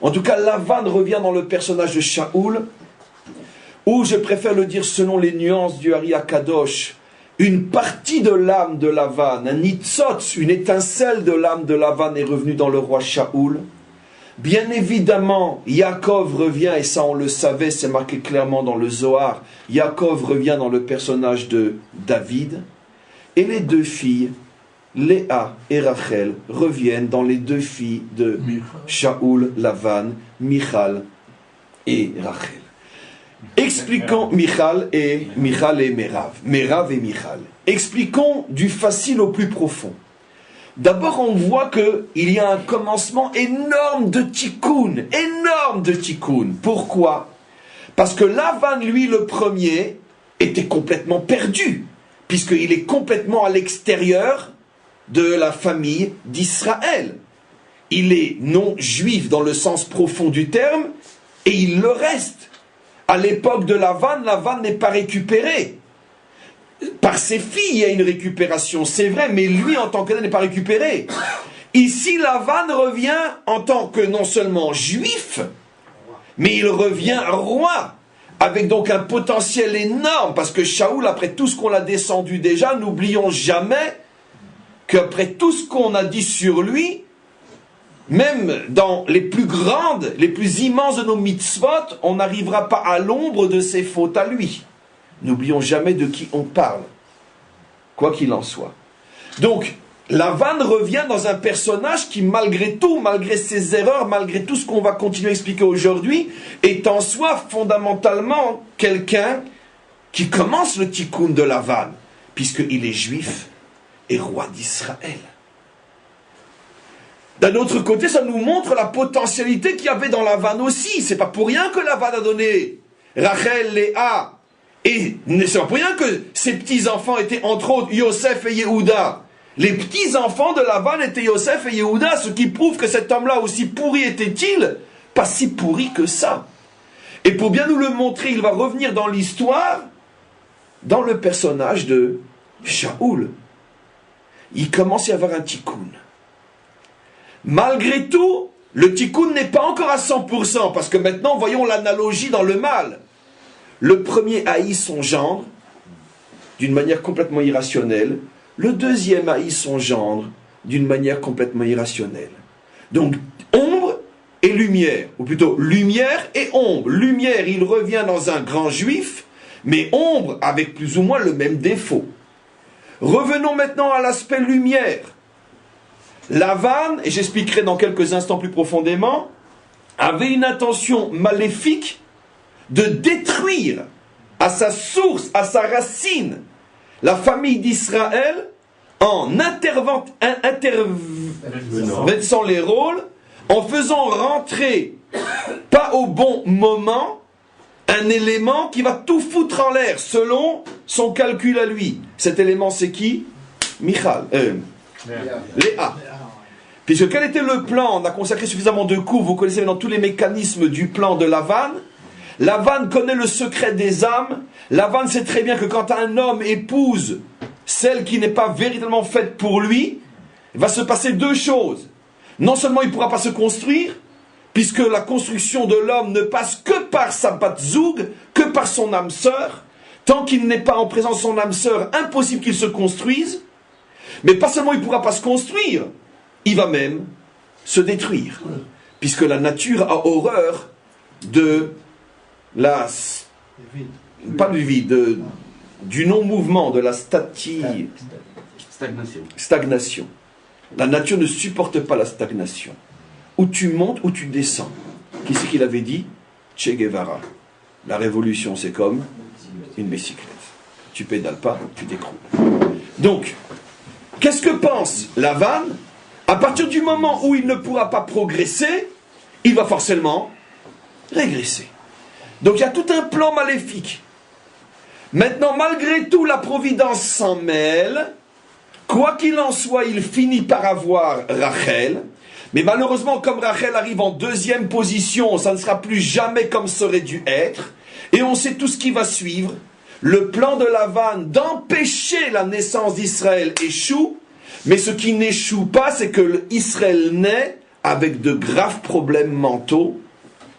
En tout cas, Lavan revient dans le personnage de Shaoul, ou je préfère le dire selon les nuances du Ari Akadosh, une partie de l'âme de Lavan, un nitzotz, une étincelle de l'âme de Lavan est revenue dans le roi Shaoul. Bien évidemment, Yaakov revient, et ça on le savait, c'est marqué clairement dans le Zohar, Yaakov revient dans le personnage de David, et les deux filles, Léa et Rachel, reviennent dans les deux filles de Shaoul, Lavan, Michal et Rachel. Expliquons Michal et Merav et Michal. Expliquons du facile au plus profond. D'abord, on voit qu'il y a un commencement énorme de tikkun. Pourquoi? Parce que Lavan, lui, le premier, était complètement perdu, puisqu'il est complètement à l'extérieur de la famille d'Israël. Il est non juif dans le sens profond du terme, et il le reste. À l'époque de Lavan n'est pas récupéré. Par ses filles, il y a une récupération, c'est vrai, mais lui, en tant que tel, n'est pas récupéré. Ici, Lavan revient en tant que non seulement juif, mais il revient roi, avec donc un potentiel énorme, parce que Shaoul, après tout ce qu'on a descendu déjà, n'oublions jamais qu'après tout ce qu'on a dit sur lui, même dans les plus grandes, les plus immenses de nos mitzvot, on n'arrivera pas à l'ombre de ses fautes à lui. N'oublions jamais de qui on parle, quoi qu'il en soit. Donc, Lavan revient dans un personnage qui, malgré tout, malgré ses erreurs, malgré tout ce qu'on va continuer à expliquer aujourd'hui, est en soi fondamentalement quelqu'un qui commence le tikkun de Lavan, puisqu'il est juif et roi d'Israël. D'un autre côté, ça nous montre la potentialité qu'il y avait dans Lavan aussi. C'est pas pour rien que Lavan a donné Rachel, Léa, et c'est pas pour rien que ses petits-enfants étaient entre autres Yosef et Yehuda. Les petits-enfants de Lavan étaient Yosef et Yehuda, ce qui prouve que cet homme-là, aussi pourri était-il, pas si pourri que ça. Et pour bien nous le montrer, il va revenir dans l'histoire, dans le personnage de Shaoul. Il commence à y avoir un tikkun. Malgré tout, le tikkun n'est pas encore à 100%, parce que maintenant, voyons l'analogie dans le mal. Le premier haït son gendre, d'une manière complètement irrationnelle. Le deuxième haït son gendre, d'une manière complètement irrationnelle. Donc, ombre et lumière, ou plutôt lumière et ombre. Lumière, il revient dans un grand juif, mais ombre avec plus ou moins le même défaut. Revenons maintenant à l'aspect lumière. Lavan, et j'expliquerai dans quelques instants plus profondément, avait une intention maléfique de détruire à sa source, à sa racine, la famille d'Israël en intervenant les rôles, en faisant rentrer, pas au bon moment, un élément qui va tout foutre en l'air, selon son calcul à lui. Cet élément, c'est qui? Léa. Puisque quel était le plan? On a consacré suffisamment de cours, vous connaissez maintenant tous les mécanismes du plan de Lavan. Lavan connaît le secret des âmes. Lavan sait très bien que quand un homme épouse celle qui n'est pas véritablement faite pour lui, il va se passer deux choses. Non seulement il ne pourra pas se construire, puisque la construction de l'homme ne passe que par sa bat-zoug, que par son âme sœur. Tant qu'il n'est pas en présence de son âme sœur, impossible qu'il se construise. Mais pas seulement il ne pourra pas se construire, il va même se détruire. Puisque la nature a horreur de la... pas du vide, du non-mouvement, de la stagnation. La nature ne supporte pas la stagnation. Ou tu montes ou tu descends. Qui c'est qui l'avait dit? Che Guevara. La révolution, c'est comme une bicyclette. Tu pédales pas, tu t'écroules. Donc, qu'est-ce que pense Lavan? À partir du moment où il ne pourra pas progresser, il va forcément régresser. Donc il y a tout un plan maléfique. Maintenant, malgré tout, la providence s'en mêle. Quoi qu'il en soit, il finit par avoir Rachel. Mais malheureusement, comme Rachel arrive en deuxième position, ça ne sera plus jamais comme ça aurait dû être. Et on sait tout ce qui va suivre. Le plan de Lavan d'empêcher la naissance d'Israël échoue. Mais ce qui n'échoue pas, c'est que Israël naît avec de graves problèmes mentaux.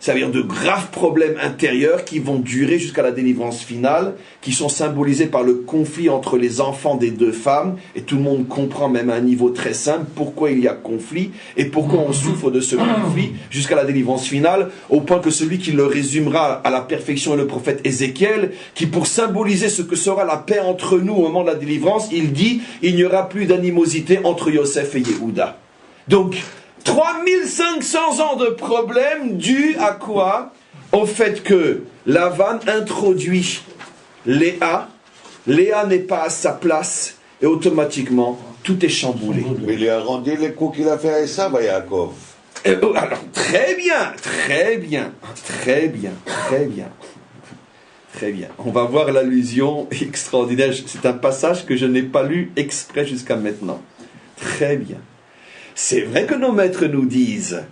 C'est-à-dire de graves problèmes intérieurs qui vont durer jusqu'à la délivrance finale, qui sont symbolisés par le conflit entre les enfants des deux femmes, et tout le monde comprend même à un niveau très simple pourquoi il y a conflit, et pourquoi on souffre de ce conflit jusqu'à la délivrance finale, au point que celui qui le résumera à la perfection est le prophète Ézéchiel, qui pour symboliser ce que sera la paix entre nous au moment de la délivrance, il dit, il n'y aura plus d'animosité entre Yosef et Yehuda. Donc, 3500 ans de problèmes dus à quoi? Au fait que Lavan introduit Léa. Léa n'est pas à sa place et automatiquement tout est chamboulé. Mais il a rendu les coups qu'il a fait à Esav, à Yaakov. Alors, très bien. On va voir l'allusion extraordinaire. C'est un passage que je n'ai pas lu exprès jusqu'à maintenant. Très bien. C'est vrai que nos maîtres nous disent,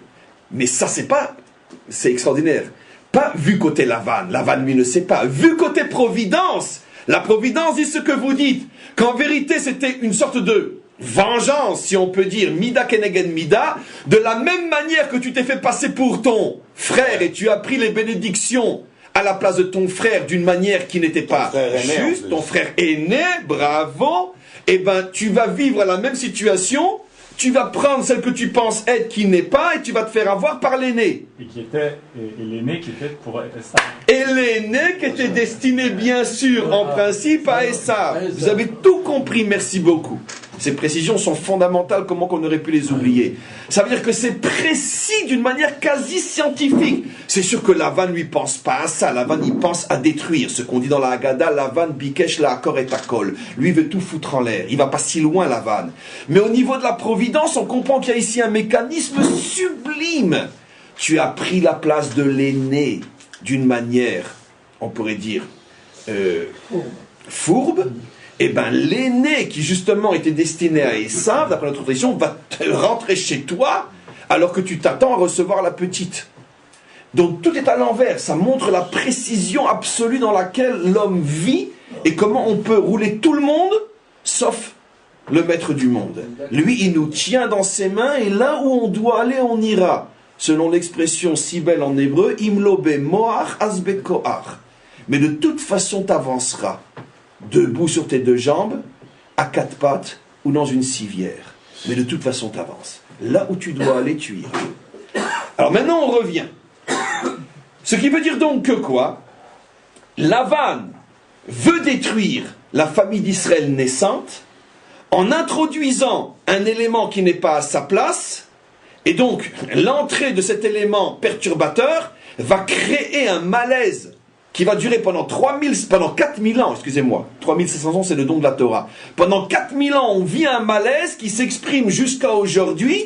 mais ça c'est extraordinaire. Pas vu côté Lavan, Lavan lui ne sait pas. Vu côté Providence, la Providence dit ce que vous dites, qu'en vérité c'était une sorte de vengeance, si on peut dire, Mida Kenegen Mida, de la même manière que tu t'es fait passer pour ton frère et tu as pris les bénédictions à la place de ton frère d'une manière qui n'était pas juste, ton frère aîné, bravo, et ben tu vas vivre la même situation. Tu vas prendre celle que tu penses être qui n'est pas et tu vas te faire avoir par l'aîné. Et l'aîné qui était pour Esav. Et l'aîné qui était destiné bien sûr en principe à Esav. Vous avez tout compris, merci beaucoup. Ces précisions sont fondamentales, comment qu'on aurait pu les oublier. Ça veut dire que c'est précis d'une manière quasi scientifique. C'est sûr que Lavan ne lui pense pas à ça. Lavan il pense à détruire. Ce qu'on dit dans la Haggadah, Lavan bikesh la akor et akol. Lui veut tout foutre en l'air. Il va pas si loin, Lavan. Mais au niveau de la providence, on comprend qu'il y a ici un mécanisme sublime. Tu as pris la place de l'aîné d'une manière, on pourrait dire, fourbe. Eh bien, l'aîné qui justement était destiné à Esav, d'après notre tradition, va te rentrer chez toi alors que tu t'attends à recevoir la petite. Donc tout est à l'envers. Ça montre la précision absolue dans laquelle l'homme vit et comment on peut rouler tout le monde sauf le maître du monde. Lui, il nous tient dans ses mains et là où on doit aller, on ira. Selon l'expression si belle en hébreu, imlobe moach asbe koach. Mais de toute façon, tu avanceras. Debout sur tes deux jambes, à quatre pattes ou dans une civière. Mais de toute façon, tu avances. Là où tu dois aller, tu iras. Alors maintenant, on revient. Ce qui veut dire donc que quoi? Lavan veut détruire la famille d'Israël naissante en introduisant un élément qui n'est pas à sa place, et donc l'entrée de cet élément perturbateur va créer un malaise qui va durer pendant 4000 ans, excusez-moi, 3500 ans c'est le don de la Torah. Pendant 4000 ans on vit un malaise qui s'exprime jusqu'à aujourd'hui,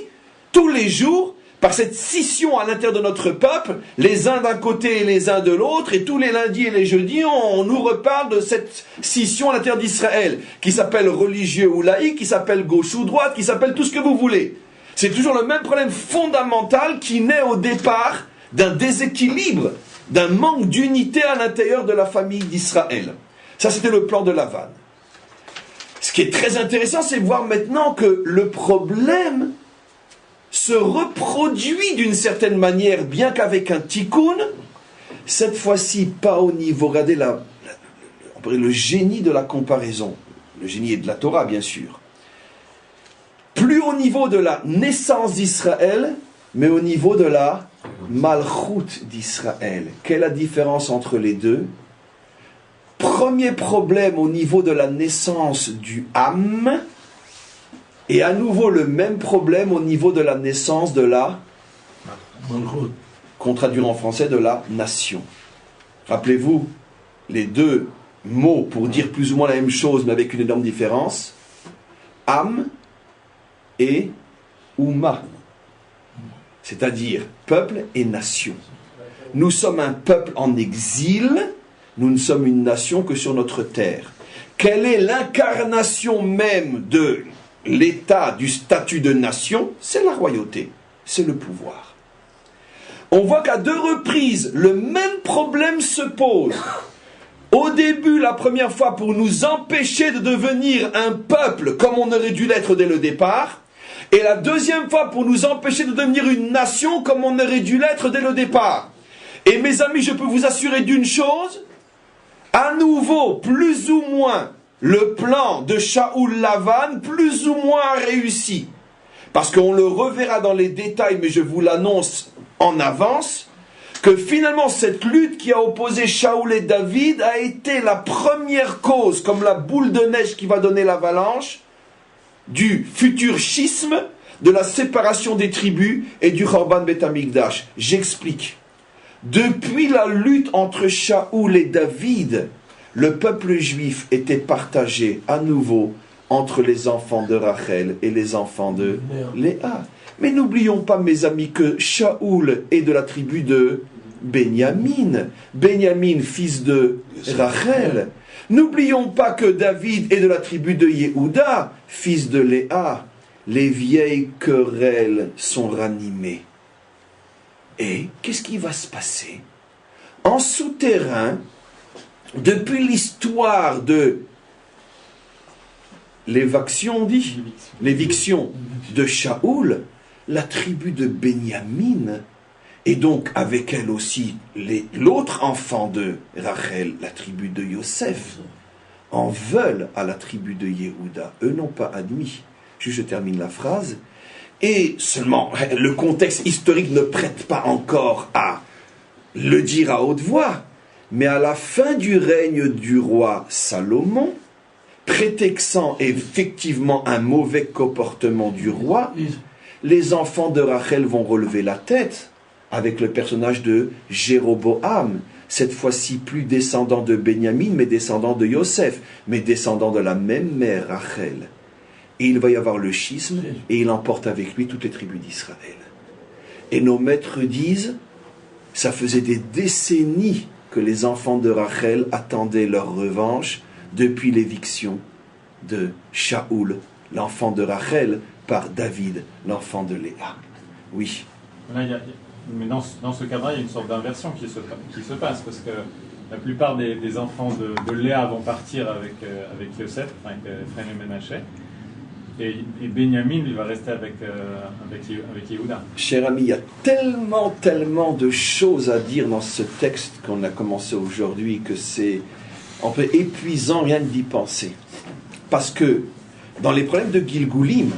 tous les jours, par cette scission à l'intérieur de notre peuple, les uns d'un côté et les uns de l'autre, et tous les lundis et les jeudis, on nous reparle de cette scission à l'intérieur d'Israël, qui s'appelle religieux ou laïque, qui s'appelle gauche ou droite, qui s'appelle tout ce que vous voulez. C'est toujours le même problème fondamental qui naît au départ d'un déséquilibre, d'un manque d'unité à l'intérieur de la famille d'Israël. Ça, c'était le plan de Lavan. Ce qui est très intéressant, c'est de voir maintenant que le problème se reproduit d'une certaine manière, bien qu'avec un tikkun, cette fois-ci pas au niveau, regardez le génie de la comparaison, le génie est de la Torah bien sûr, plus au niveau de la naissance d'Israël, mais au niveau de la malchut d'Israël. Quelle est la différence entre les deux? Premier problème au niveau de la naissance du Ham, et à nouveau le même problème au niveau de la naissance de la, qu'on traduira en français, de la nation. Rappelez-vous, les deux mots pour dire plus ou moins la même chose, mais avec une énorme différence, Am et Ouma, c'est-à-dire peuple et nation. Nous sommes un peuple en exil, nous ne sommes une nation que sur notre terre. Quelle est l'incarnation même de l'état du statut de nation? C'est la royauté, c'est le pouvoir. On voit qu'à deux reprises, le même problème se pose. Au début, la première fois, pour nous empêcher de devenir un peuple comme on aurait dû l'être dès le départ, et la deuxième fois, pour nous empêcher de devenir une nation comme on aurait dû l'être dès le départ. Et mes amis, je peux vous assurer d'une chose, à nouveau, plus ou moins, le plan de Shaoul Lavan, plus ou moins réussi. Parce qu'on le reverra dans les détails, mais je vous l'annonce en avance, que finalement cette lutte qui a opposé Shaoul et David a été la première cause, comme la boule de neige qui va donner l'avalanche, du futur schisme, de la séparation des tribus et du Chorban Bet Hamikdash. J'explique. Depuis la lutte entre Shaoul et David, le peuple juif était partagé à nouveau entre les enfants de Rachel et les enfants de Léa. Mais n'oublions pas, mes amis, que Shaoul est de la tribu de Benyamin. Benyamin, fils de Rachel. N'oublions pas que David est de la tribu de Yehuda, fils de Léa. Les vieilles querelles sont ranimées. Et qu'est-ce qui va se passer? En souterrain, depuis l'histoire de l'éviction de Shaoul, la tribu de Benyamin, et donc avec elle aussi l'autre enfant de Rachel, la tribu de Yosef, en veulent à la tribu de Yehuda. Eux n'ont pas admis. Je termine la phrase. Et seulement, le contexte historique ne prête pas encore à le dire à haute voix. Mais à la fin du règne du roi Salomon, prétextant effectivement un mauvais comportement du roi, les enfants de Rachel vont relever la tête avec le personnage de Jéroboam, cette fois-ci plus descendant de Benyamin, mais descendant de Yosef, mais descendant de la même mère Rachel. Et il va y avoir le schisme, et il emporte avec lui toutes les tribus d'Israël. Et nos maîtres disent, ça faisait des décennies que les enfants de Rachel attendaient leur revanche depuis l'éviction de Shaoul, l'enfant de Rachel, par David, l'enfant de Léa. Oui. Là, mais dans ce cadre-là, il y a une sorte d'inversion qui se passe, parce que la plupart des enfants de Léa vont partir avec Yosef, enfin avec Ephraim et Ménaché, et Benyamin, il va rester avec Yehuda. Cher ami, il y a tellement de choses à dire dans ce texte qu'on a commencé aujourd'hui que c'est un peu épuisant rien d'y penser. Parce que dans les problèmes de Gilgulim,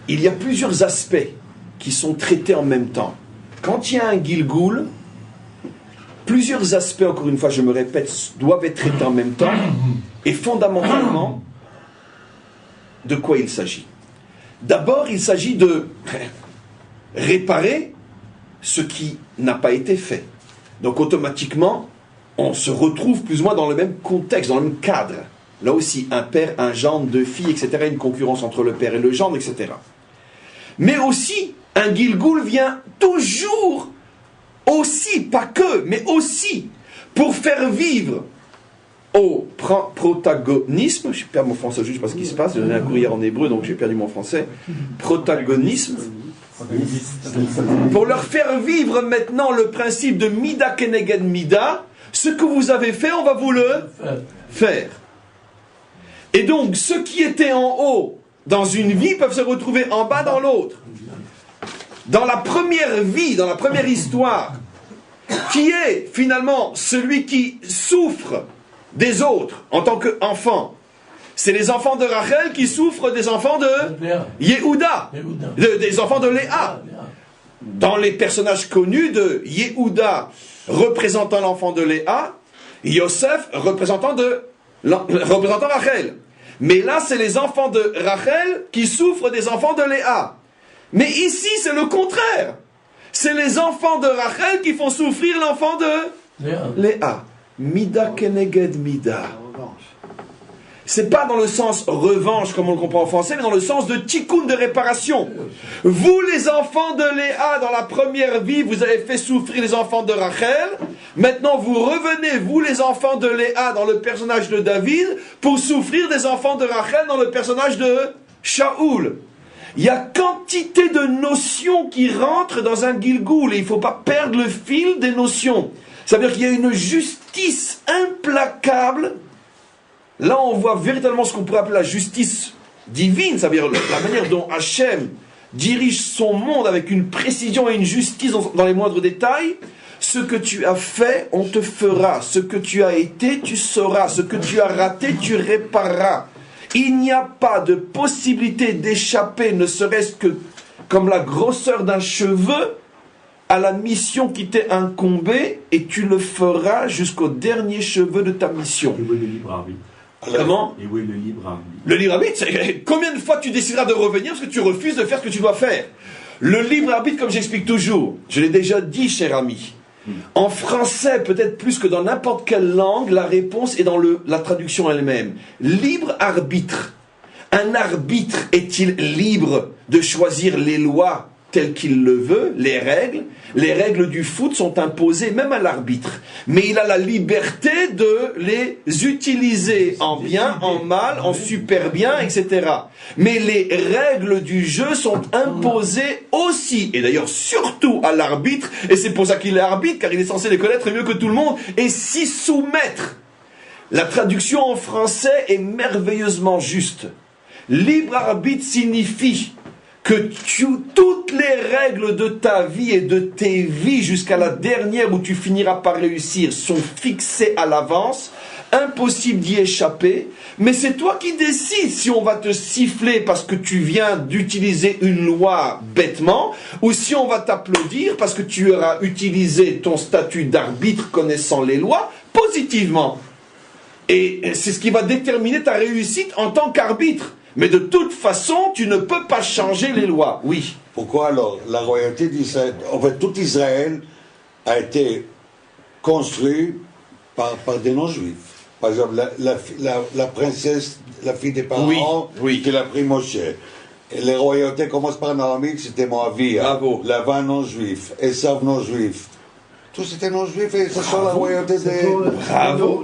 il y a plusieurs aspects qui sont traités en même temps. Quand il y a un Gilgul, Plusieurs aspects, encore une fois, je me répète, doivent être traités en même temps. Et fondamentalement, de quoi il s'agit? D'abord, il s'agit de réparer ce qui n'a pas été fait. Donc automatiquement, on se retrouve plus ou moins dans le même contexte, dans le même cadre. Là aussi, un père, un gendre, deux filles, etc., une concurrence entre le père et le gendre, etc. Mais aussi, un Gilgoul vient toujours, aussi, pas que, mais aussi, pour faire vivre au protagonisme, je perds mon français juste parce qu'il se passe, j'ai donné un cours hier en hébreu, donc j'ai perdu mon français, protagonisme, pour leur faire vivre maintenant le principe de Mida Keneged Mida, ce que vous avez fait, on va vous le faire. Et donc, ceux qui étaient en haut dans une vie peuvent se retrouver en bas dans l'autre. Dans la première vie, dans la première histoire, qui est finalement celui qui souffre des autres en tant qu'enfant, c'est les enfants de Rachel qui souffrent des enfants de Yehuda, des enfants de Léa. Dans les personnages connus de Yehuda représentant l'enfant de Léa, Yosef représentant Rachel. Mais là, c'est les enfants de Rachel qui souffrent des enfants de Léa. Mais ici, c'est le contraire. C'est les enfants de Rachel qui font souffrir l'enfant de Léa. Mida keneged mida. C'est pas dans le sens revanche comme on le comprend en français, mais dans le sens de tikkun, de réparation. Vous les enfants de Léa, dans la première vie, vous avez fait souffrir les enfants de Rachel. Maintenant vous revenez, vous les enfants de Léa, dans le personnage de David, pour souffrir des enfants de Rachel dans le personnage de Shaoul. Il y a quantité de notions qui rentrent dans un Gilgoul et il ne faut pas perdre le fil des notions. Ça veut dire qu'il y a une justice implacable. Là, on voit véritablement ce qu'on pourrait appeler la justice divine, ça veut dire la manière dont Hachem dirige son monde avec une précision et une justice dans les moindres détails. Ce que tu as fait, on te fera. Ce que tu as été, tu sauras. Ce que tu as raté, tu répareras. Il n'y a pas de possibilité d'échapper, ne serait-ce que comme la grosseur d'un cheveu, à la mission qui t'est incombée, et tu le feras jusqu'au dernier cheveu de ta mission. Et où est le libre arbitre? Comment? Et où est le libre arbitre? Le libre arbitre, c'est combien de fois tu décideras de revenir parce que tu refuses de faire ce que tu dois faire. Le libre arbitre, comme j'explique toujours, je l'ai déjà dit, cher ami, en français, peut-être plus que dans n'importe quelle langue, la réponse est dans la traduction elle-même. Libre arbitre. Un arbitre est-il libre de choisir les lois telles qu'il le veut, les règles? Les règles du foot sont imposées même à l'arbitre. Mais il a la liberté de les utiliser en bien, en mal, en super bien, etc. Mais les règles du jeu sont imposées aussi, et d'ailleurs surtout à l'arbitre, et c'est pour ça qu'il est arbitre, car il est censé les connaître mieux que tout le monde, et s'y soumettre. La traduction en français est merveilleusement juste. Libre arbitre signifie que toutes les règles de ta vie et de tes vies jusqu'à la dernière où tu finiras par réussir sont fixées à l'avance, impossible d'y échapper, mais c'est toi qui décides si on va te siffler parce que tu viens d'utiliser une loi bêtement, ou si on va t'applaudir parce que tu auras utilisé ton statut d'arbitre connaissant les lois positivement. Et c'est ce qui va déterminer ta réussite en tant qu'arbitre. Mais de toute façon, tu ne peux pas changer les lois. Oui. Pourquoi alors la royauté d'Israël, en fait tout Israël a été construit par des non-juifs? Par exemple, la princesse, la fille des parents, oui. qui l'a pris Moshe. Et les royautés commencent par un aramique, c'était Moavia. Bravo. Lavan non-juif, Esav non-juif. Tout c'était non-juif et ça sort la royauté des... Bravo.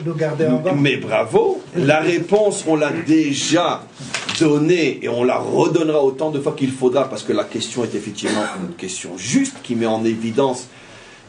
Mais bravo. La réponse, on l'a déjà donnée et on la redonnera autant de fois qu'il faudra parce que la question est effectivement une question juste qui met en évidence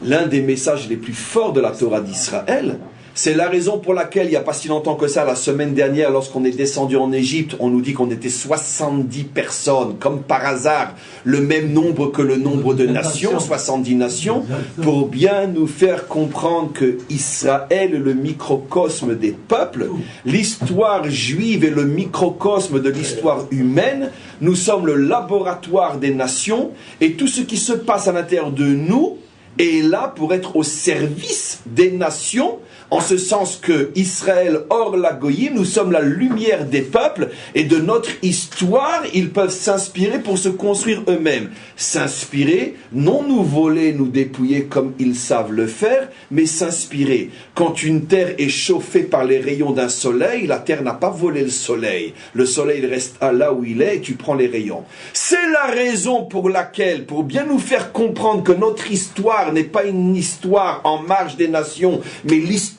l'un des messages les plus forts de la Torah d'Israël. C'est la raison pour laquelle, il n'y a pas si longtemps que ça, la semaine dernière, lorsqu'on est descendu en Égypte, on nous dit qu'on était 70 personnes, comme par hasard, le même nombre que le nombre de nations, 70 nations, pour bien nous faire comprendre que Israël est le microcosme des peuples, l'histoire juive est le microcosme de l'histoire humaine, nous sommes le laboratoire des nations, et tout ce qui se passe à l'intérieur de nous est là pour être au service des nations, en ce sens que Israël hors la Goyim, nous sommes la lumière des peuples, et de notre histoire, ils peuvent s'inspirer pour se construire eux-mêmes. S'inspirer, non nous voler, nous dépouiller comme ils savent le faire, mais s'inspirer. Quand une terre est chauffée par les rayons d'un soleil, la terre n'a pas volé le soleil. Le soleil reste à là où il est et tu prends les rayons. C'est la raison pour laquelle, pour bien nous faire comprendre que notre histoire n'est pas une histoire en marge des nations, mais l'histoire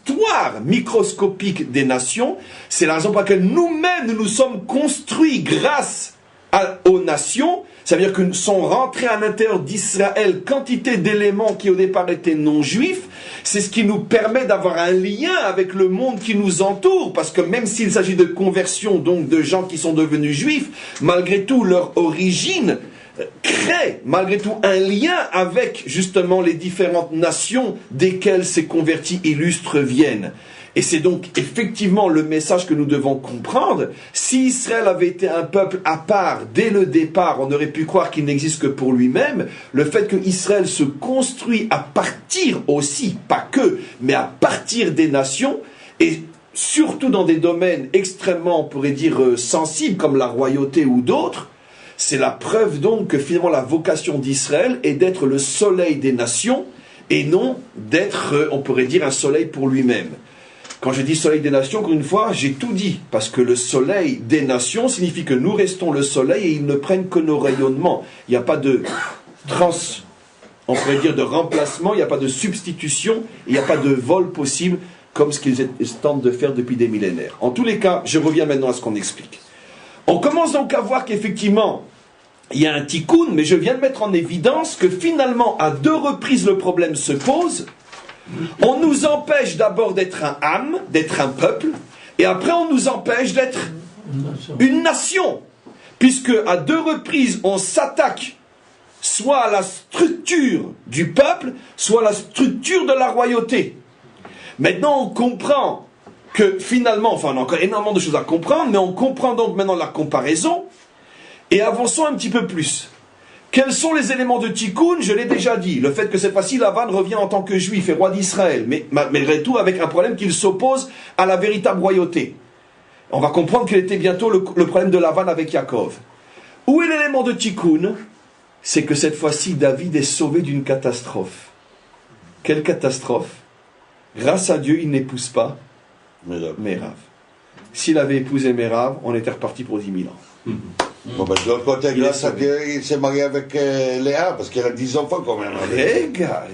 microscopique des nations, c'est la raison pour laquelle nous-mêmes nous nous sommes construits grâce aux nations. Ça veut dire que sont rentrés à l'intérieur d'Israël quantité d'éléments qui au départ étaient non juifs. C'est ce qui nous permet d'avoir un lien avec le monde qui nous entoure, parce que même s'il s'agit de conversion, donc de gens qui sont devenus juifs, malgré tout leur origine crée malgré tout un lien avec justement les différentes nations desquelles ces convertis illustres viennent. Et c'est donc effectivement le message que nous devons comprendre. Si Israël avait été un peuple à part dès le départ, on aurait pu croire qu'il n'existe que pour lui-même. Le fait que Israël se construit à partir aussi, pas que, mais à partir des nations, et surtout dans des domaines extrêmement, on pourrait dire, sensibles, comme la royauté ou d'autres, c'est la preuve donc que finalement la vocation d'Israël est d'être le soleil des nations et non d'être, on pourrait dire, un soleil pour lui-même. Quand je dis soleil des nations, encore une fois, j'ai tout dit, parce que le soleil des nations signifie que nous restons le soleil et ils ne prennent que nos rayonnements. Il n'y a pas de on pourrait dire de remplacement, il n'y a pas de substitution, il n'y a pas de vol possible comme ce qu'ils tentent de faire depuis des millénaires. En tous les cas, je reviens maintenant à ce qu'on explique. On commence donc à voir qu'effectivement, il y a un tikkun, mais je viens de mettre en évidence que finalement, à 2 reprises, le problème se pose. On nous empêche d'abord d'être un âme, d'être un peuple, et après on nous empêche d'être une nation. Puisque à 2 reprises, on s'attaque soit à la structure du peuple, soit à la structure de la royauté. Maintenant, on comprend que finalement, enfin on a encore énormément de choses à comprendre, mais on comprend donc maintenant la comparaison, et avançons un petit peu plus. Quels sont les éléments de Tikkun? Je l'ai déjà dit, le fait que cette fois-ci Lavan revient en tant que juif et roi d'Israël, mais malgré tout avec un problème qu'il s'oppose à la véritable royauté. On va comprendre quel était bientôt le problème de Lavan avec Yaakov. Où est l'élément de Tikkun? C'est que cette fois-ci David est sauvé d'une catastrophe. Quelle catastrophe? Grâce à Dieu, il n'épouse pas Mérav. S'il avait épousé Mérav, on était reparti pour 10 000 ans. Bon, ben, de l'autre côté, grâce à Dieu, il s'est marié avec Léa, parce qu'elle a 10 enfants quand même. Regarde.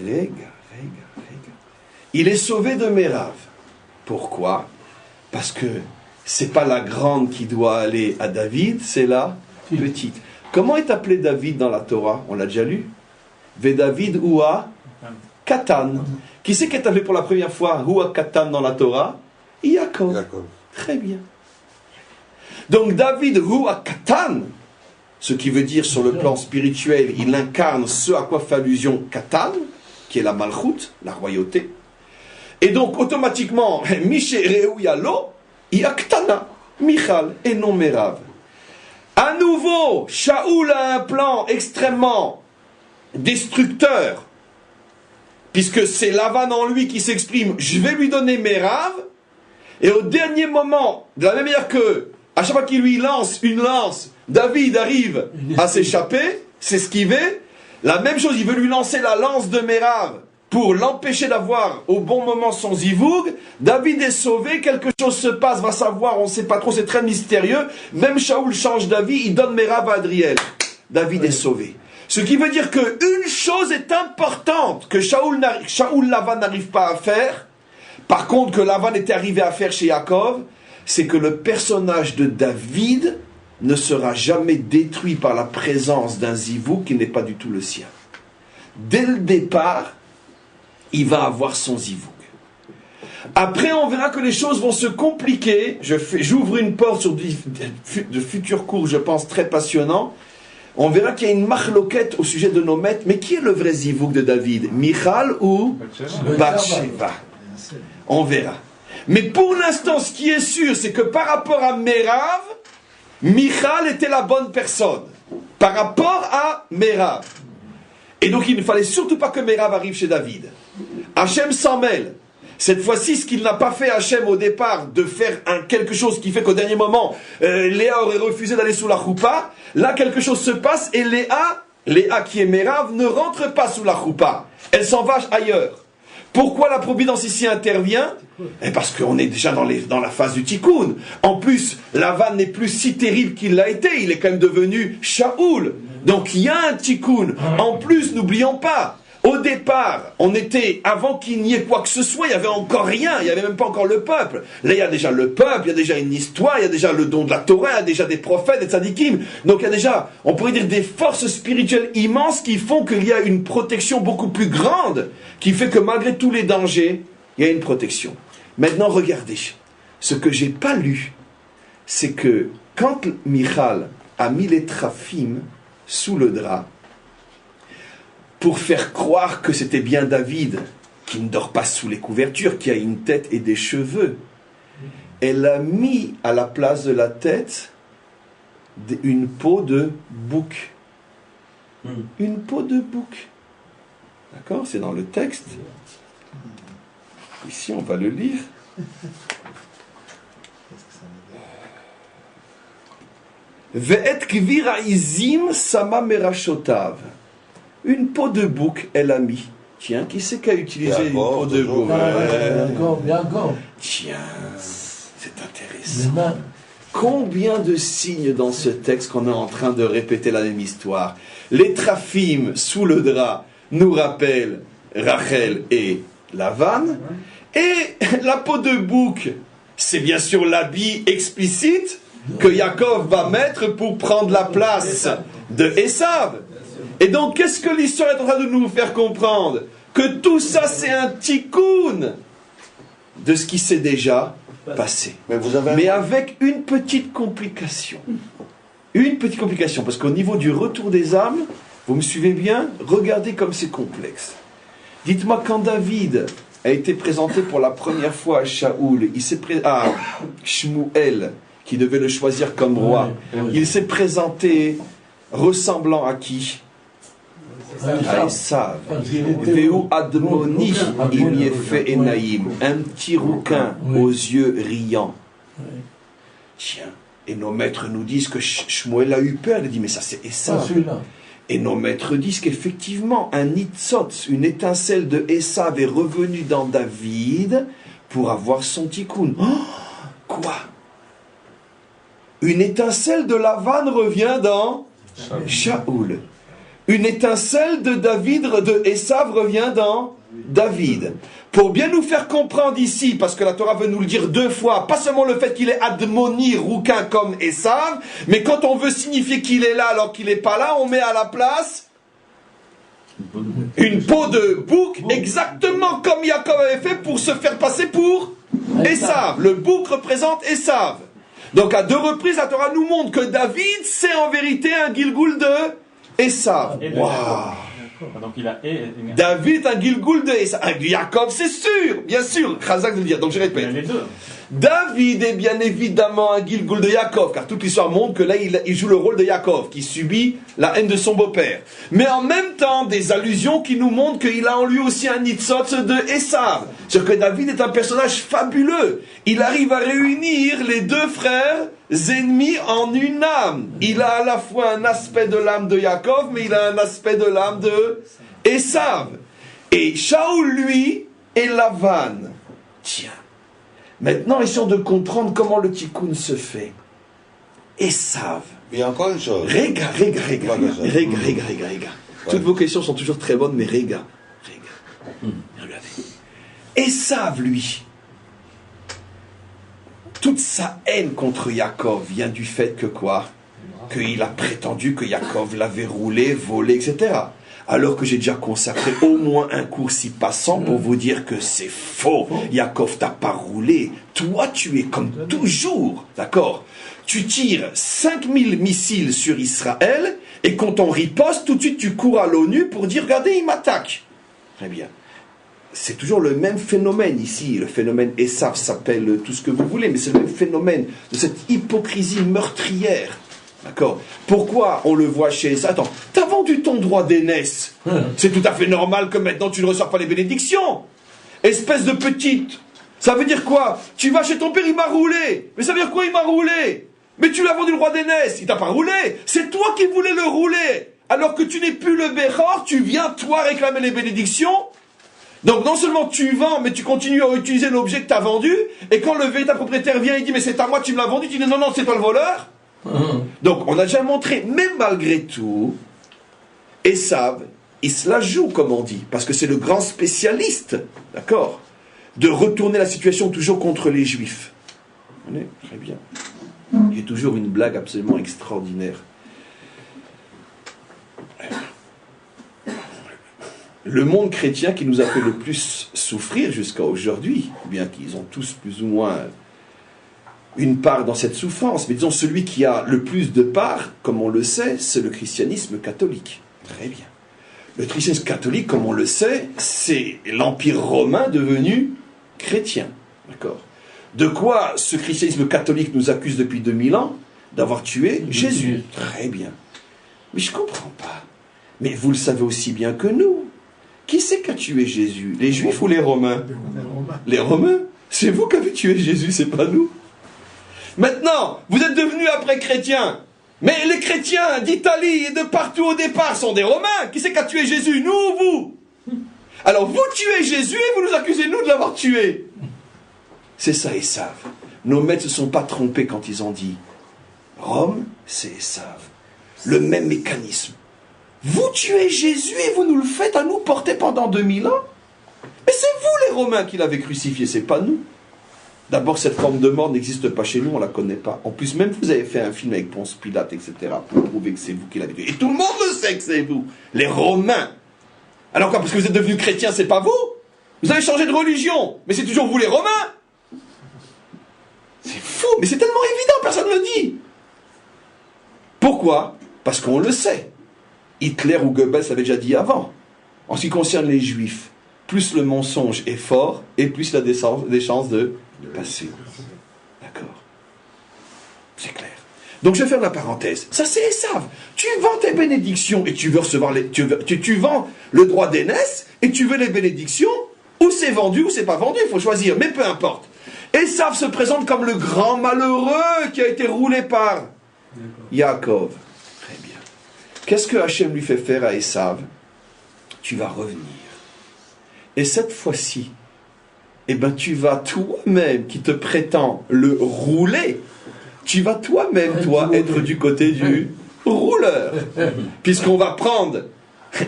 Il est sauvé de Mérav. Pourquoi? Parce que c'est pas la grande qui doit aller à David, c'est la petite. Comment est appelé David dans la Torah? On l'a déjà lu. Ve David Oua Katan. Qui c'est qui est appelé pour la première fois Oua Katan dans la Torah? Yaakov. Très bien. Donc David Oua Katan, ce qui veut dire sur le plan spirituel, il incarne ce à quoi fait allusion Katan, qui est la Malchut, la royauté. Et donc automatiquement, Miché Reouyalo, Iaktana, Michal et non Mérav. À nouveau, Shaoul a un plan extrêmement destructeur, puisque c'est Lavan en lui qui s'exprime, je vais lui donner Mérav, et au dernier moment, de la même manière que, à chaque fois qu'il lui lance une lance, David arrive à s'échapper, s'esquiver, la même chose, il veut lui lancer la lance de Mérav, pour l'empêcher d'avoir au bon moment son zivoug. David est sauvé, quelque chose se passe, va savoir, on ne sait pas trop, c'est très mystérieux. Même Shaoul change d'avis, il donne Mérav à Adriel. David est sauvé. Ce qui veut dire qu'une chose est importante que Shaoul Lavan n'arrive pas à faire, par contre que Lavan était arrivé à faire chez Yaakov, c'est que le personnage de David ne sera jamais détruit par la présence d'un zivoug qui n'est pas du tout le sien. Dès le départ, il va avoir son zivoug. Après, on verra que les choses vont se compliquer. J'ouvre une porte sur de futurs cours, je pense, très passionnants. On verra qu'il y a une marloquette au sujet de nos maîtres. Mais qui est le vrai zivoug de David? Michal ou Bathsheba? On verra. Mais pour l'instant, ce qui est sûr, c'est que par rapport à Mérav, Michal était la bonne personne. Par rapport à Mérav. Et donc il ne fallait surtout pas que Mérav arrive chez David. Hachem s'en mêle. Cette fois-ci, ce qu'il n'a pas fait Hachem au départ, de faire quelque chose qui fait qu'au dernier moment, Léa aurait refusé d'aller sous la choupa, là quelque chose se passe et Léa qui est Mérav, ne rentre pas sous la choupa. Elle s'en va ailleurs. Pourquoi la providence ici intervient? Parce qu'on est déjà dans la phase du tikkun. En plus, Lavan n'est plus si terrible qu'il l'a été. Il est quand même devenu Shaoul. Donc il y a un tikkun. En plus, n'oublions pas, au départ, on était, avant qu'il n'y ait quoi que ce soit, il n'y avait encore rien, il n'y avait même pas encore le peuple. Là, il y a déjà le peuple, il y a déjà une histoire, il y a déjà le don de la Torah, il y a déjà des prophètes, des tzadikim. Donc il y a déjà, on pourrait dire, des forces spirituelles immenses qui font qu'il y a une protection beaucoup plus grande, qui fait que malgré tous les dangers, il y a une protection. Maintenant, regardez, ce que j'ai pas lu, c'est que quand Michal a mis les traphim sous le drap, pour faire croire que c'était bien David, qui ne dort pas sous les couvertures, qui a une tête et des cheveux, elle a mis à la place de la tête une peau de bouc. Une peau de bouc. D'accord? C'est dans le texte. Ici, on va le lire. Ve'et kvir ha'izim sama merashotav. Une peau de bouc, elle a mis. Tiens, qui c'est qui a utilisé une peau de bouc? Bien encore. Tiens, c'est intéressant. Combien de signes dans ce texte qu'on est en train de répéter la même histoire? Les traphim sous le drap nous rappellent Rachel et Lavan. Et la peau de bouc, c'est bien sûr l'habit explicite que Yaakov va mettre pour prendre la place de Esav. Et donc, qu'est-ce que l'histoire est en train de nous faire comprendre? Que tout ça, c'est un tikkun de ce qui s'est déjà passé. Mais avec une petite complication. Une petite complication, parce qu'au niveau du retour des âmes, vous me suivez bien? Regardez comme c'est complexe. Dites-moi, quand David a été présenté pour la première fois à Shaoul, à Shmuel, qui devait le choisir comme roi, il s'est présenté ressemblant à qui? À Esav. Veu admoni im yefe enaim. Un petit rouquin aux yeux riants. Tiens, et nos maîtres nous disent que Shmuel a eu peur. Il a dit, mais ça c'est Esav. Et nos maîtres disent qu'effectivement, un nitzot, une étincelle de Esav est revenue dans David pour avoir son tikkun. Oh, quoi? Une étincelle de Lavan revient dans Shaoul. Une étincelle de Esav revient dans David. Pour bien nous faire comprendre ici, parce que la Torah veut nous le dire deux fois, pas seulement le fait qu'il est admoni, rouquin comme Esav, mais quand on veut signifier qu'il est là alors qu'il n'est pas là, on met à la place une peau de bouc, exactement comme Yaakov avait fait pour se faire passer pour Esav. Le bouc représente Esav. Donc à deux reprises, la Torah nous montre que David, c'est en vérité un Gilgoul de Esav. Wow. Donc il a David, un Gilgoul de Esav. Yaakov, c'est sûr, bien sûr. Chazak de le dire, donc je répète. les deux. David est bien évidemment un Gilgoul de Yaakov, car toute l'histoire montre que là, il joue le rôle de Yaakov, qui subit la haine de son beau-père. Mais en même temps, des allusions qui nous montrent qu'il a en lui aussi un nitzot de Esav. C'est-à-dire que David est un personnage fabuleux. Il arrive à réunir les deux frères ennemis en une âme. Il a à la fois un aspect de l'âme de Yaakov, mais il a un aspect de l'âme de Esav. Et Shaoul, lui, est Lavan. Tiens. Maintenant, essayons de comprendre comment le tikkun se fait. Esav. Il y a encore une chose. Réga. Toutes vos questions sont toujours très bonnes, mais réga. Regardez. Esav, lui, toute sa haine contre Yaakov vient du fait que quoi? Qu'il a prétendu que Yaakov l'avait roulé, volé, etc. Alors que j'ai déjà consacré au moins un cours si passant pour vous dire que c'est faux. Yaakov t'a pas roulé. Toi, tu es comme toujours. D'accord? Tu tires 5000 missiles sur Israël et quand on riposte, tout de suite tu cours à l'ONU pour dire, regardez, il m'attaque. Très bien. C'est toujours le même phénomène ici. Le phénomène Esav s'appelle tout ce que vous voulez, mais c'est le même phénomène de cette hypocrisie meurtrière. D'accord? Pourquoi on le voit chez ça? Attends, t'as vendu ton droit d'aînesse. C'est tout à fait normal que maintenant tu ne reçois pas les bénédictions. Espèce de petite. Ça veut dire quoi? Tu vas chez ton père, il m'a roulé. Mais ça veut dire quoi, il m'a roulé? Mais tu l'as vendu le droit d'aînesse. Il t'a pas roulé. C'est toi qui voulais le rouler. Alors que tu n'es plus le Béchor, tu viens toi réclamer les bénédictions. Donc non seulement tu vends, mais tu continues à utiliser l'objet que tu as vendu. Et quand le véritable propriétaire vient et dit mais c'est à moi, tu me l'as vendu, tu dis non, non, c'est toi le voleur. Donc, on a déjà montré, même malgré tout, Esav, il se la joue, comme on dit, parce que c'est le grand spécialiste, d'accord, de retourner la situation toujours contre les Juifs. On est très bien. Il y a toujours une blague absolument extraordinaire. Le monde chrétien qui nous a fait le plus souffrir jusqu'à aujourd'hui, bien qu'ils ont tous plus ou moins une part dans cette souffrance, mais disons celui qui a le plus de part, comme on le sait, c'est le christianisme catholique. Très bien. Le christianisme catholique, comme on le sait, c'est l'Empire romain devenu chrétien. D'accord? De quoi ce christianisme catholique nous accuse depuis 2000 ans? D'avoir tué Jésus. Très bien. Mais je ne comprends pas. Mais vous le savez aussi bien que nous. Qui c'est qui a tué Jésus? Les Juifs ou les Romains? Les Romains. C'est vous qui avez tué Jésus, c'est pas nous. Maintenant, vous êtes devenus après chrétiens. Mais les chrétiens d'Italie et de partout au départ sont des Romains. Qui c'est qui a tué Jésus? Nous ou vous? Alors vous tuez Jésus et vous nous accusez nous de l'avoir tué. C'est ça Esav. Nos maîtres ne se sont pas trompés quand ils ont dit Rome, c'est Esav. Le même mécanisme. Vous tuez Jésus et vous nous le faites à nous porter pendant 2000 ans? Mais c'est vous les Romains qui l'avez crucifié, c'est pas nous. D'abord, cette forme de mort n'existe pas chez nous, on ne la connaît pas. En plus, même vous avez fait un film avec Ponce Pilate, etc., pour prouver que c'est vous qui l'avez tué. Et tout le monde le sait que c'est vous, les Romains. Alors quoi, parce que vous êtes devenus chrétiens, c'est pas vous? Vous avez changé de religion, mais c'est toujours vous les Romains? C'est fou, mais c'est tellement évident, personne ne le dit. Pourquoi? Parce qu'on le sait. Hitler ou Goebbels l'avait déjà dit avant. En ce qui concerne les Juifs, plus le mensonge est fort, et plus il a des chances de passer. D'accord. C'est clair. Donc je vais faire la parenthèse. Ça c'est Esav. Tu vends tes bénédictions et tu veux recevoir les... Tu vends le droit d'aînesse et tu veux les bénédictions, ou c'est vendu ou c'est pas vendu, il faut choisir, mais peu importe. Esav se présente comme le grand malheureux qui a été roulé par Yaakov. Très bien. Qu'est-ce que Hachem lui fait faire à Esav? Tu vas revenir. Et cette fois-ci, eh ben, tu vas toi-même, qui te prétends le rouler, tu vas toi-même, toi, être du côté du rouleur. Puisqu'on va prendre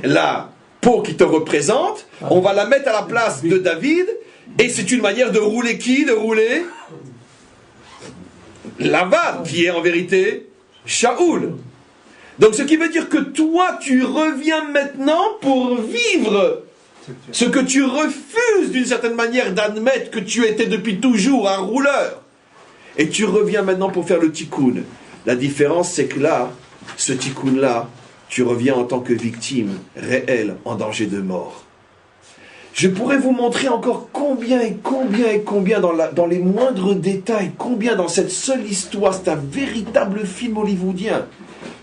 la peau qui te représente, on va la mettre à la place de David, et c'est une manière de rouler qui? De rouler Lavan, qui est en vérité Shaoul. Donc ce qui veut dire que toi, tu reviens maintenant pour vivre ce que tu refuses d'une certaine manière d'admettre que tu étais depuis toujours un rouleur. Et tu reviens maintenant pour faire le tikkun. La différence, c'est que là, ce tikkun-là, tu reviens en tant que victime réelle, en danger de mort. Je pourrais vous montrer encore combien dans les moindres détails, combien dans cette seule histoire, c'est un véritable film hollywoodien,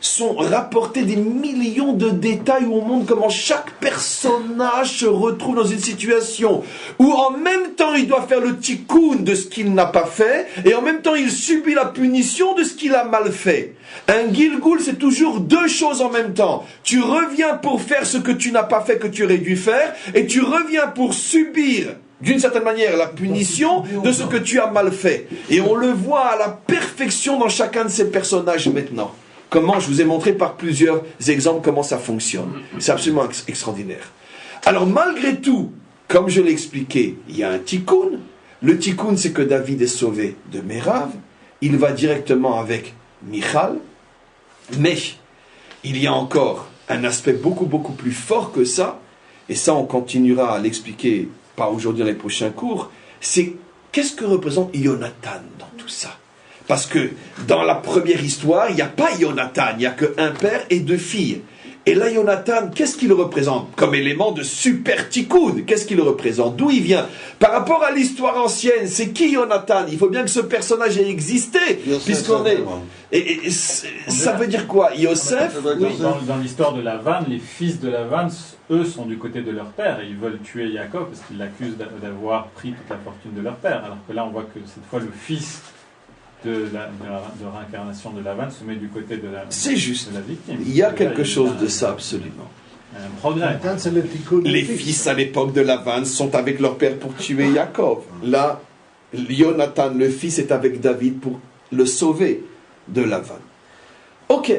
sont rapportés des millions de détails où on montre comment chaque personnage se retrouve dans une situation où en même temps il doit faire le tikkun de ce qu'il n'a pas fait et en même temps il subit la punition de ce qu'il a mal fait. Un Gilgul, c'est toujours deux choses en même temps. Tu reviens pour faire ce que tu n'as pas fait, que tu aurais dû faire, et tu reviens pour subir d'une certaine manière la punition de ce que tu as mal fait. Et on le voit à la perfection dans chacun de ces personnages maintenant. Comment, je vous ai montré par plusieurs exemples comment ça fonctionne. C'est absolument extraordinaire. Alors malgré tout, comme je l'ai expliqué, il y a un tikkun. Le tikkun, c'est que David est sauvé de Mérav. Il va directement avec Michal. Mais il y a encore un aspect beaucoup plus fort que ça. Et ça, on continuera à l'expliquer, pas aujourd'hui dans les prochains cours. C'est qu'est-ce que représente Yonatan dans tout ça? Parce que dans la première histoire, il n'y a pas Yonatan, il n'y a qu'un père et deux filles. Et là, Jonathan, qu'est-ce qu'il représente comme élément de super tikkun? Qu'est-ce qu'il représente? D'où il vient? Par rapport à l'histoire ancienne, c'est qui Jonathan? Il faut bien que ce personnage ait existé, puisqu'on est... Et ça veut dire quoi? Yosef? Oui. Dans l'histoire de Lavan, les fils de Lavan, eux, sont du côté de leur père et ils veulent tuer Yaakov parce qu'ils l'accusent d'avoir pris toute la fortune de leur père. Alors que là, on voit que cette fois, le fils de réincarnation de Lavan se met du côté de la, c'est juste. De la victime. Il y a quelque chose de ça, absolument. Un progrès. Les fils à l'époque de Lavan sont avec leur père pour tuer Yaakov. Là, Jonathan, le fils, est avec David pour le sauver de Lavan. Ok,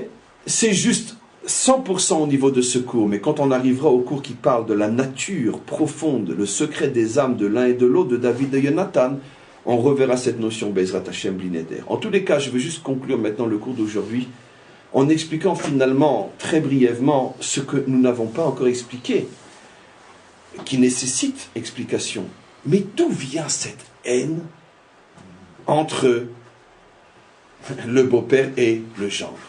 c'est juste 100% au niveau de ce cours, mais quand on arrivera au cours qui parle de la nature profonde, le secret des âmes de l'un et de l'autre, de David et Jonathan, on reverra cette notion Bezrat Hashem Blineder. En tous les cas, je veux juste conclure maintenant le cours d'aujourd'hui en expliquant finalement, très brièvement, ce que nous n'avons pas encore expliqué, qui nécessite explication. Mais d'où vient cette haine entre le beau-père et le gendre?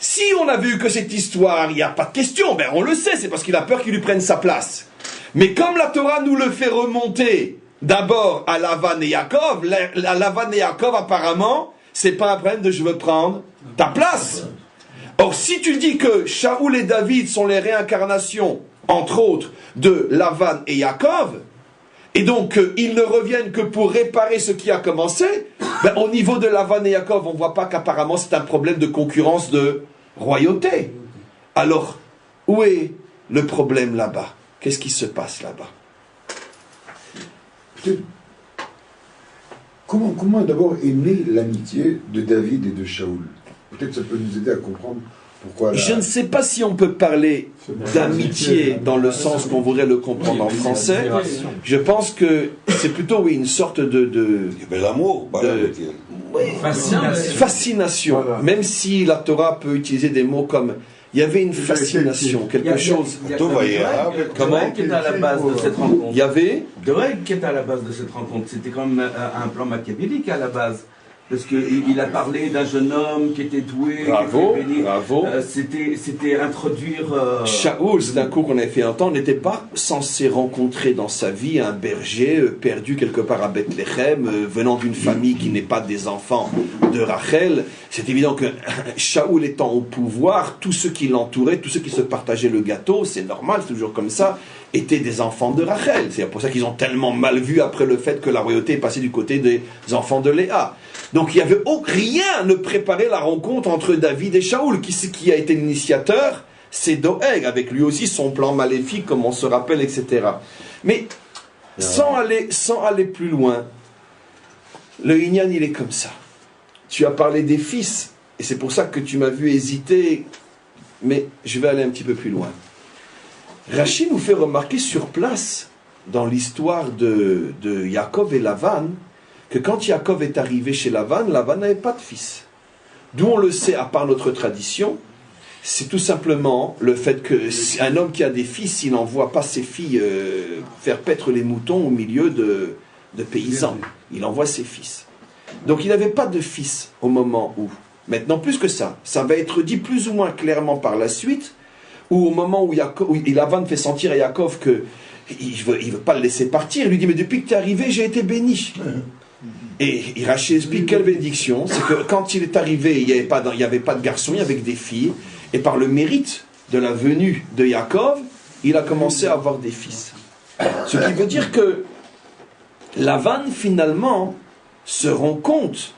Si on a vu que cette histoire, il n'y a pas de question, ben on le sait, c'est parce qu'il a peur qu'il lui prenne sa place. Mais comme la Torah nous le fait remonter d'abord à Lavan et Yaakov, Lavan et Yaakov apparemment, c'est pas un problème de je veux prendre ta place. Or si tu dis que Shaoul et David sont les réincarnations, entre autres, de Lavan et Yaakov, et donc ils ne reviennent que pour réparer ce qui a commencé, ben, au niveau de Lavan et Yaakov, on ne voit pas qu'apparemment c'est un problème de concurrence de royauté. Alors, où est le problème là-bas? Qu'est-ce qui se passe là-bas? Comment d'abord est née l'amitié de David et de Shaoul? Peut-être ça peut nous aider à comprendre pourquoi... Je ne sais pas si on peut parler d'amitié dans le sens qu'on voudrait le comprendre en français. Je pense que c'est plutôt, oui, une sorte de Il y avait l'amour, pas l'amitié. fascination. Voilà. Même si la Torah peut utiliser des mots comme... Il y avait une fascination, quelque chose... Comment qui est à la base de cette rencontre. Il y avait... Doeg qui est à la base de cette rencontre. C'était comme un plan machiavélique à la base. Parce qu'il a parlé d'un jeune homme qui était doué, Bravo, qui était béni. bravo. C'était introduire... Shaoul, c'est un cours qu'on avait fait un temps, n'était pas censé rencontrer dans sa vie un berger perdu quelque part à Bethléem, venant d'une famille qui n'est pas des enfants de Rachel. C'est évident que Shaoul étant au pouvoir, tous ceux qui l'entouraient, tous ceux qui se partageaient le gâteau, c'est normal, c'est toujours comme ça, étaient des enfants de Rachel. C'est pour ça qu'ils ont tellement mal vu après le fait que la royauté est passée du côté des enfants de Léa. Donc il n'y avait rien ne préparait la rencontre entre David et Shaoul. Qui a été l'initiateur? C'est Doeg, avec lui aussi son plan maléfique, comme on se rappelle, etc. Mais sans aller plus loin, le Inyan, il est comme ça. Tu as parlé des fils, et c'est pour ça que tu m'as vu hésiter, mais je vais aller un petit peu plus loin. Rachid nous fait remarquer sur place, dans l'histoire de Yaakov et Lavan, que quand Yaakov est arrivé chez Lavan, Lavan n'avait pas de fils. D'où on le sait, à part notre tradition, c'est tout simplement le fait qu'un homme qui a des fils, il n'envoie pas ses filles faire paître les moutons au milieu de paysans. Il envoie ses fils. Donc il n'avait pas de fils au moment où. Maintenant, plus que ça, ça va être dit plus ou moins clairement par la suite, où au moment où Lavan fait sentir à Yaakov qu'il ne veut pas le laisser partir, il lui dit « Mais depuis que tu es arrivé, j'ai été béni. » Et Rachid explique quelle bénédiction, c'est que quand il est arrivé, il n'y avait pas de garçons, il y avait que des filles, et par le mérite de la venue de Yaakov, il a commencé à avoir des fils. Ce qui veut dire que Lavan, finalement, se rend compte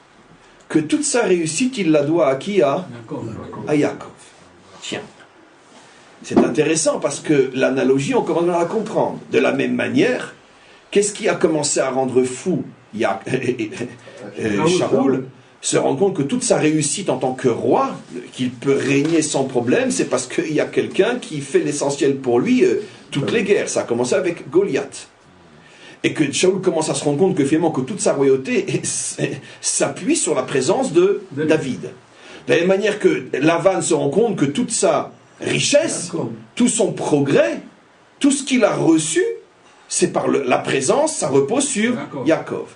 que toute sa réussite, il la doit à qui? À Yaakov. Tiens. C'est intéressant parce que l'analogie, on commence à la comprendre. De la même manière, qu'est-ce qui a commencé à rendre fou Shaoul? Se rend compte que toute sa réussite en tant que roi, qu'il peut régner sans problème, c'est parce qu'il y a quelqu'un qui fait l'essentiel pour lui toutes les guerres. Ça a commencé avec Goliath. Et que Shaoul commence à se rendre compte que finalement que toute sa royauté s'appuie sur la présence de David. De la même manière que Lavan se rend compte que toute sa richesse, tout son progrès, tout ce qu'il a reçu, c'est par la présence, ça repose sur Yaakov.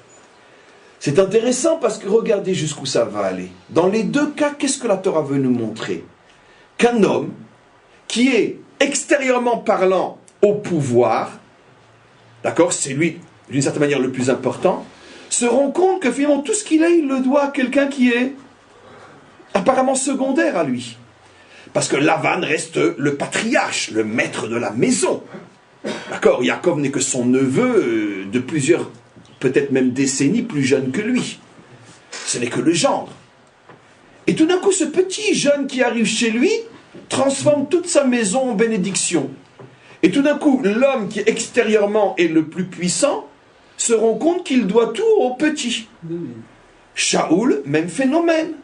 C'est intéressant parce que regardez jusqu'où ça va aller. Dans les deux cas, qu'est-ce que la Torah veut nous montrer? Qu'un homme qui est extérieurement parlant au pouvoir, d'accord, c'est lui d'une certaine manière le plus important, se rend compte que finalement tout ce qu'il a, il le doit à quelqu'un qui est apparemment secondaire à lui. Parce que Lavan reste le patriarche, le maître de la maison. D'accord, Yaakov n'est que son neveu de plusieurs, peut-être même décennies plus jeune que lui. Ce n'est que le gendre. Et tout d'un coup, ce petit jeune qui arrive chez lui transforme toute sa maison en bénédiction. Et tout d'un coup, l'homme qui extérieurement est le plus puissant se rend compte qu'il doit tout au petit. Shaoul, même phénomène.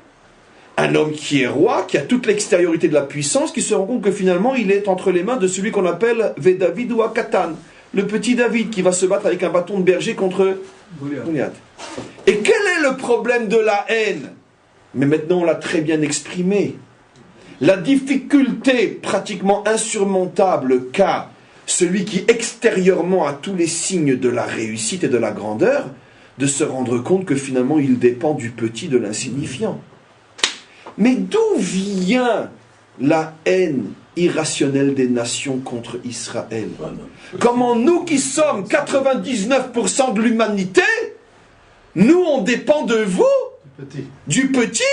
Un homme qui est roi, qui a toute l'extériorité de la puissance, qui se rend compte que finalement il est entre les mains de celui qu'on appelle Vedavid ou Akatan, le petit David qui va se battre avec un bâton de berger contre Goliath. Et quel est le problème de la haine? Mais maintenant on l'a très bien exprimé. La difficulté pratiquement insurmontable qu'a celui qui extérieurement a tous les signes de la réussite et de la grandeur, de se rendre compte que finalement il dépend du petit, de l'insignifiant. Mais d'où vient la haine irrationnelle des nations contre Israël? Comment nous qui sommes 99% de l'humanité, nous on dépend de vous, du petit?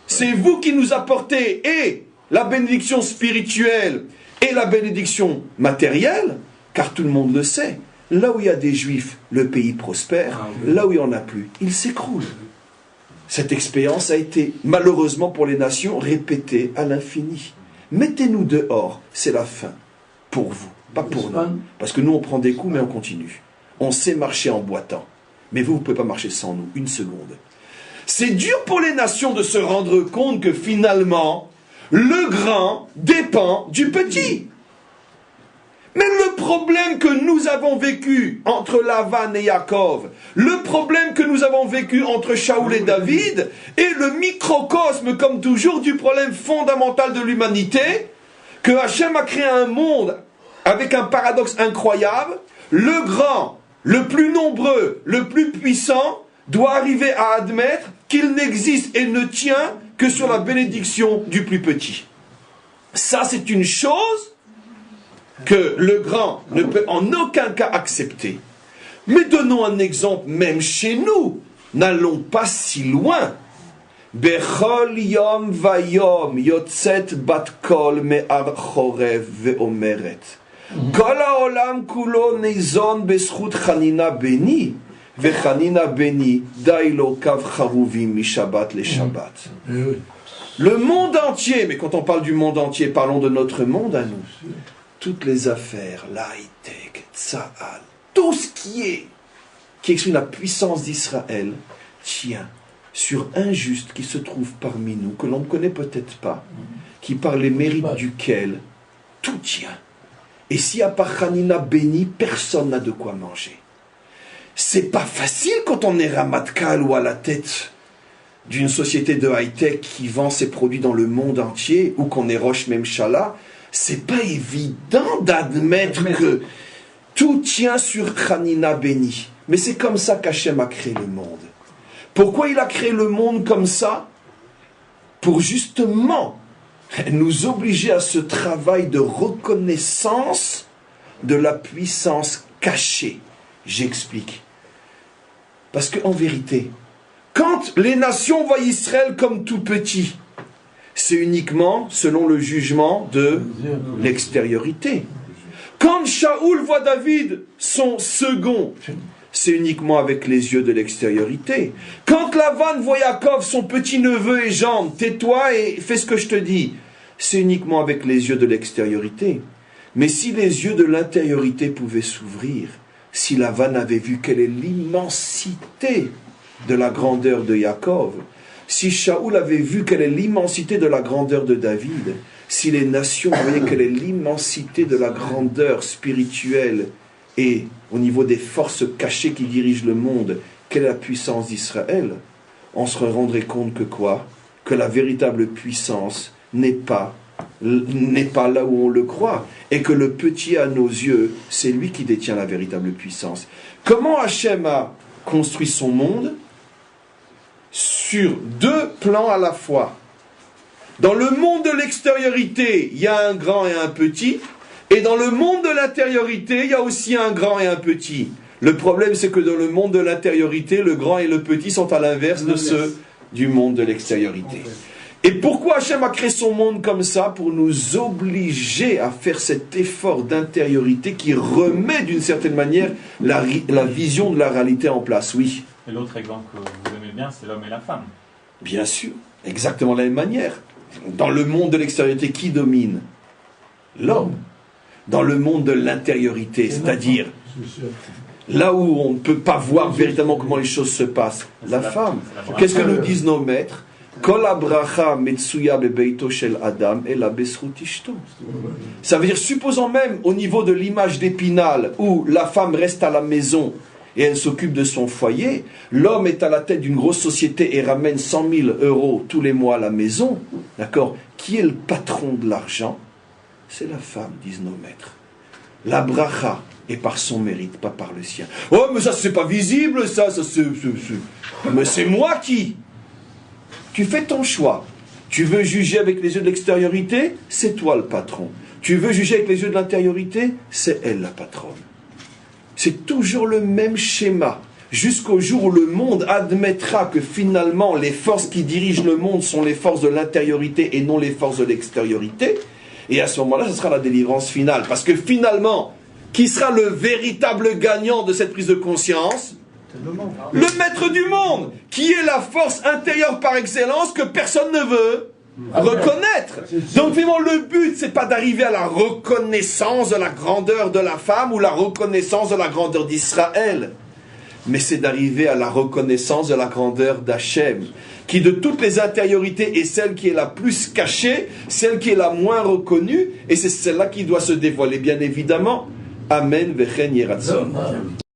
C'est vous qui nous apportez et la bénédiction spirituelle et la bénédiction matérielle, car tout le monde le sait. Là où il y a des juifs, le pays prospère. Là où il n'y en a plus, il s'écroule. Cette expérience a été, malheureusement pour les nations, répétée à l'infini. Mettez-nous dehors, c'est la fin. Pour vous, pas pour nous. Parce que nous, on prend des coups, mais on continue. On sait marcher en boitant. Mais vous ne pouvez pas marcher sans nous, une seconde. C'est dur pour les nations de se rendre compte que finalement, le grand dépend du petit. Mais le problème que nous avons vécu entre Lavan et Yaakov, le problème que nous avons vécu entre Shaoul et David, est le microcosme, comme toujours, du problème fondamental de l'humanité, que Hachem a créé un monde avec un paradoxe incroyable. Le grand, le plus nombreux, le plus puissant, doit arriver à admettre qu'il n'existe et ne tient que sur la bénédiction du plus petit. Ça, c'est une chose que le grand ne peut en aucun cas accepter. Mais donnons un exemple, même chez nous. N'allons pas si loin. Bechol yom vayom yotzet bat kol me'ar chorev ve'omeret. Kol ha'olam kulo neizon beschut chanina beni. Vechanina beni dailo kav charuvim mi shabbat le shabbat. Le monde entier, mais quand on parle du monde entier, parlons de notre monde à nous. Toutes les affaires, l'high-tech, Tsahal, tout ce qui exprime la puissance d'Israël, tient sur un juste qui se trouve parmi nous, que l'on ne connaît peut-être pas, qui par les mérites duquel tout tient. Et si à part Hanina béni, personne n'a de quoi manger. C'est pas facile quand on est Ramatkal ou à la tête d'une société de high-tech qui vend ses produits dans le monde entier, ou qu'on est Rosh Memchala. C'est pas évident d'admettre que tout tient sur Hanina béni. Mais c'est comme ça qu'Hachem a créé le monde. Pourquoi il a créé le monde comme ça? Pour justement nous obliger à ce travail de reconnaissance de la puissance cachée. J'explique. Parce qu'en vérité, quand les nations voient Israël comme tout petit, c'est uniquement selon le jugement de l'extériorité. Quand Shaoul voit David, son second, c'est uniquement avec les yeux de l'extériorité. Quand Lavan voit Yaakov, son petit-neveu et gendre, tais-toi et fais ce que je te dis, c'est uniquement avec les yeux de l'extériorité. Mais si les yeux de l'intériorité pouvaient s'ouvrir, si Lavan avait vu quelle est l'immensité de la grandeur de Yaakov, si Shaoul avait vu quelle est l'immensité de la grandeur de David, si les nations voyaient quelle est l'immensité de la grandeur spirituelle et au niveau des forces cachées qui dirigent le monde, quelle est la puissance d'Israël, on se rendrait compte que quoi? Que la véritable puissance n'est pas là où on le croit, et que le petit à nos yeux, c'est lui qui détient la véritable puissance. Comment Hachem a construit son monde? Sur deux plans à la fois. Dans le monde de l'extériorité, il y a un grand et un petit. Et dans le monde de l'intériorité, il y a aussi un grand et un petit. Le problème, c'est que dans le monde de l'intériorité, le grand et le petit sont à l'inverse de ceux du monde de l'extériorité. Et pourquoi Hachem a créé son monde comme ça? Pour nous obliger à faire cet effort d'intériorité qui remet d'une certaine manière la vision de la réalité en place, oui. Et l'autre exemple que vous aimez bien, c'est l'homme et la femme. Bien sûr, exactement de la même manière. Dans le monde de l'extériorité, qui domine? L'homme. Dans le monde de l'intériorité, c'est-à-dire là où on ne peut pas voir véritablement comment les choses se passent, la femme. Qu'est-ce que nous disent nos maîtres? Ça veut dire, supposons même au niveau de l'image d'Épinal, où la femme reste à la maison et elle s'occupe de son foyer, l'homme est à la tête d'une grosse société et ramène 100 000 € tous les mois à la maison, d'accord? Qui est le patron de l'argent? C'est la femme, disent nos maîtres. La bracha est par son mérite, pas par le sien. Oh, mais ça, c'est pas visible, ça c'est... Mais c'est moi qui... Tu fais ton choix. Tu veux juger avec les yeux de l'extériorité? C'est toi le patron. Tu veux juger avec les yeux de l'intériorité? C'est elle la patronne. C'est toujours le même schéma. Jusqu'au jour où le monde admettra que finalement les forces qui dirigent le monde sont les forces de l'intériorité et non les forces de l'extériorité. Et à ce moment-là, ce sera la délivrance finale. Parce que finalement, qui sera le véritable gagnant de cette prise de conscience? Le maître du monde, qui est la force intérieure par excellence que personne ne veut reconnaître. Donc finalement, le but, c'est pas d'arriver à la reconnaissance de la grandeur de la femme ou la reconnaissance de la grandeur d'Israël, mais c'est d'arriver à la reconnaissance de la grandeur d'Hachem, qui de toutes les intériorités est celle qui est la plus cachée, celle qui est la moins reconnue, et c'est celle-là qui doit se dévoiler, bien évidemment. Amen, vechen yeratzon.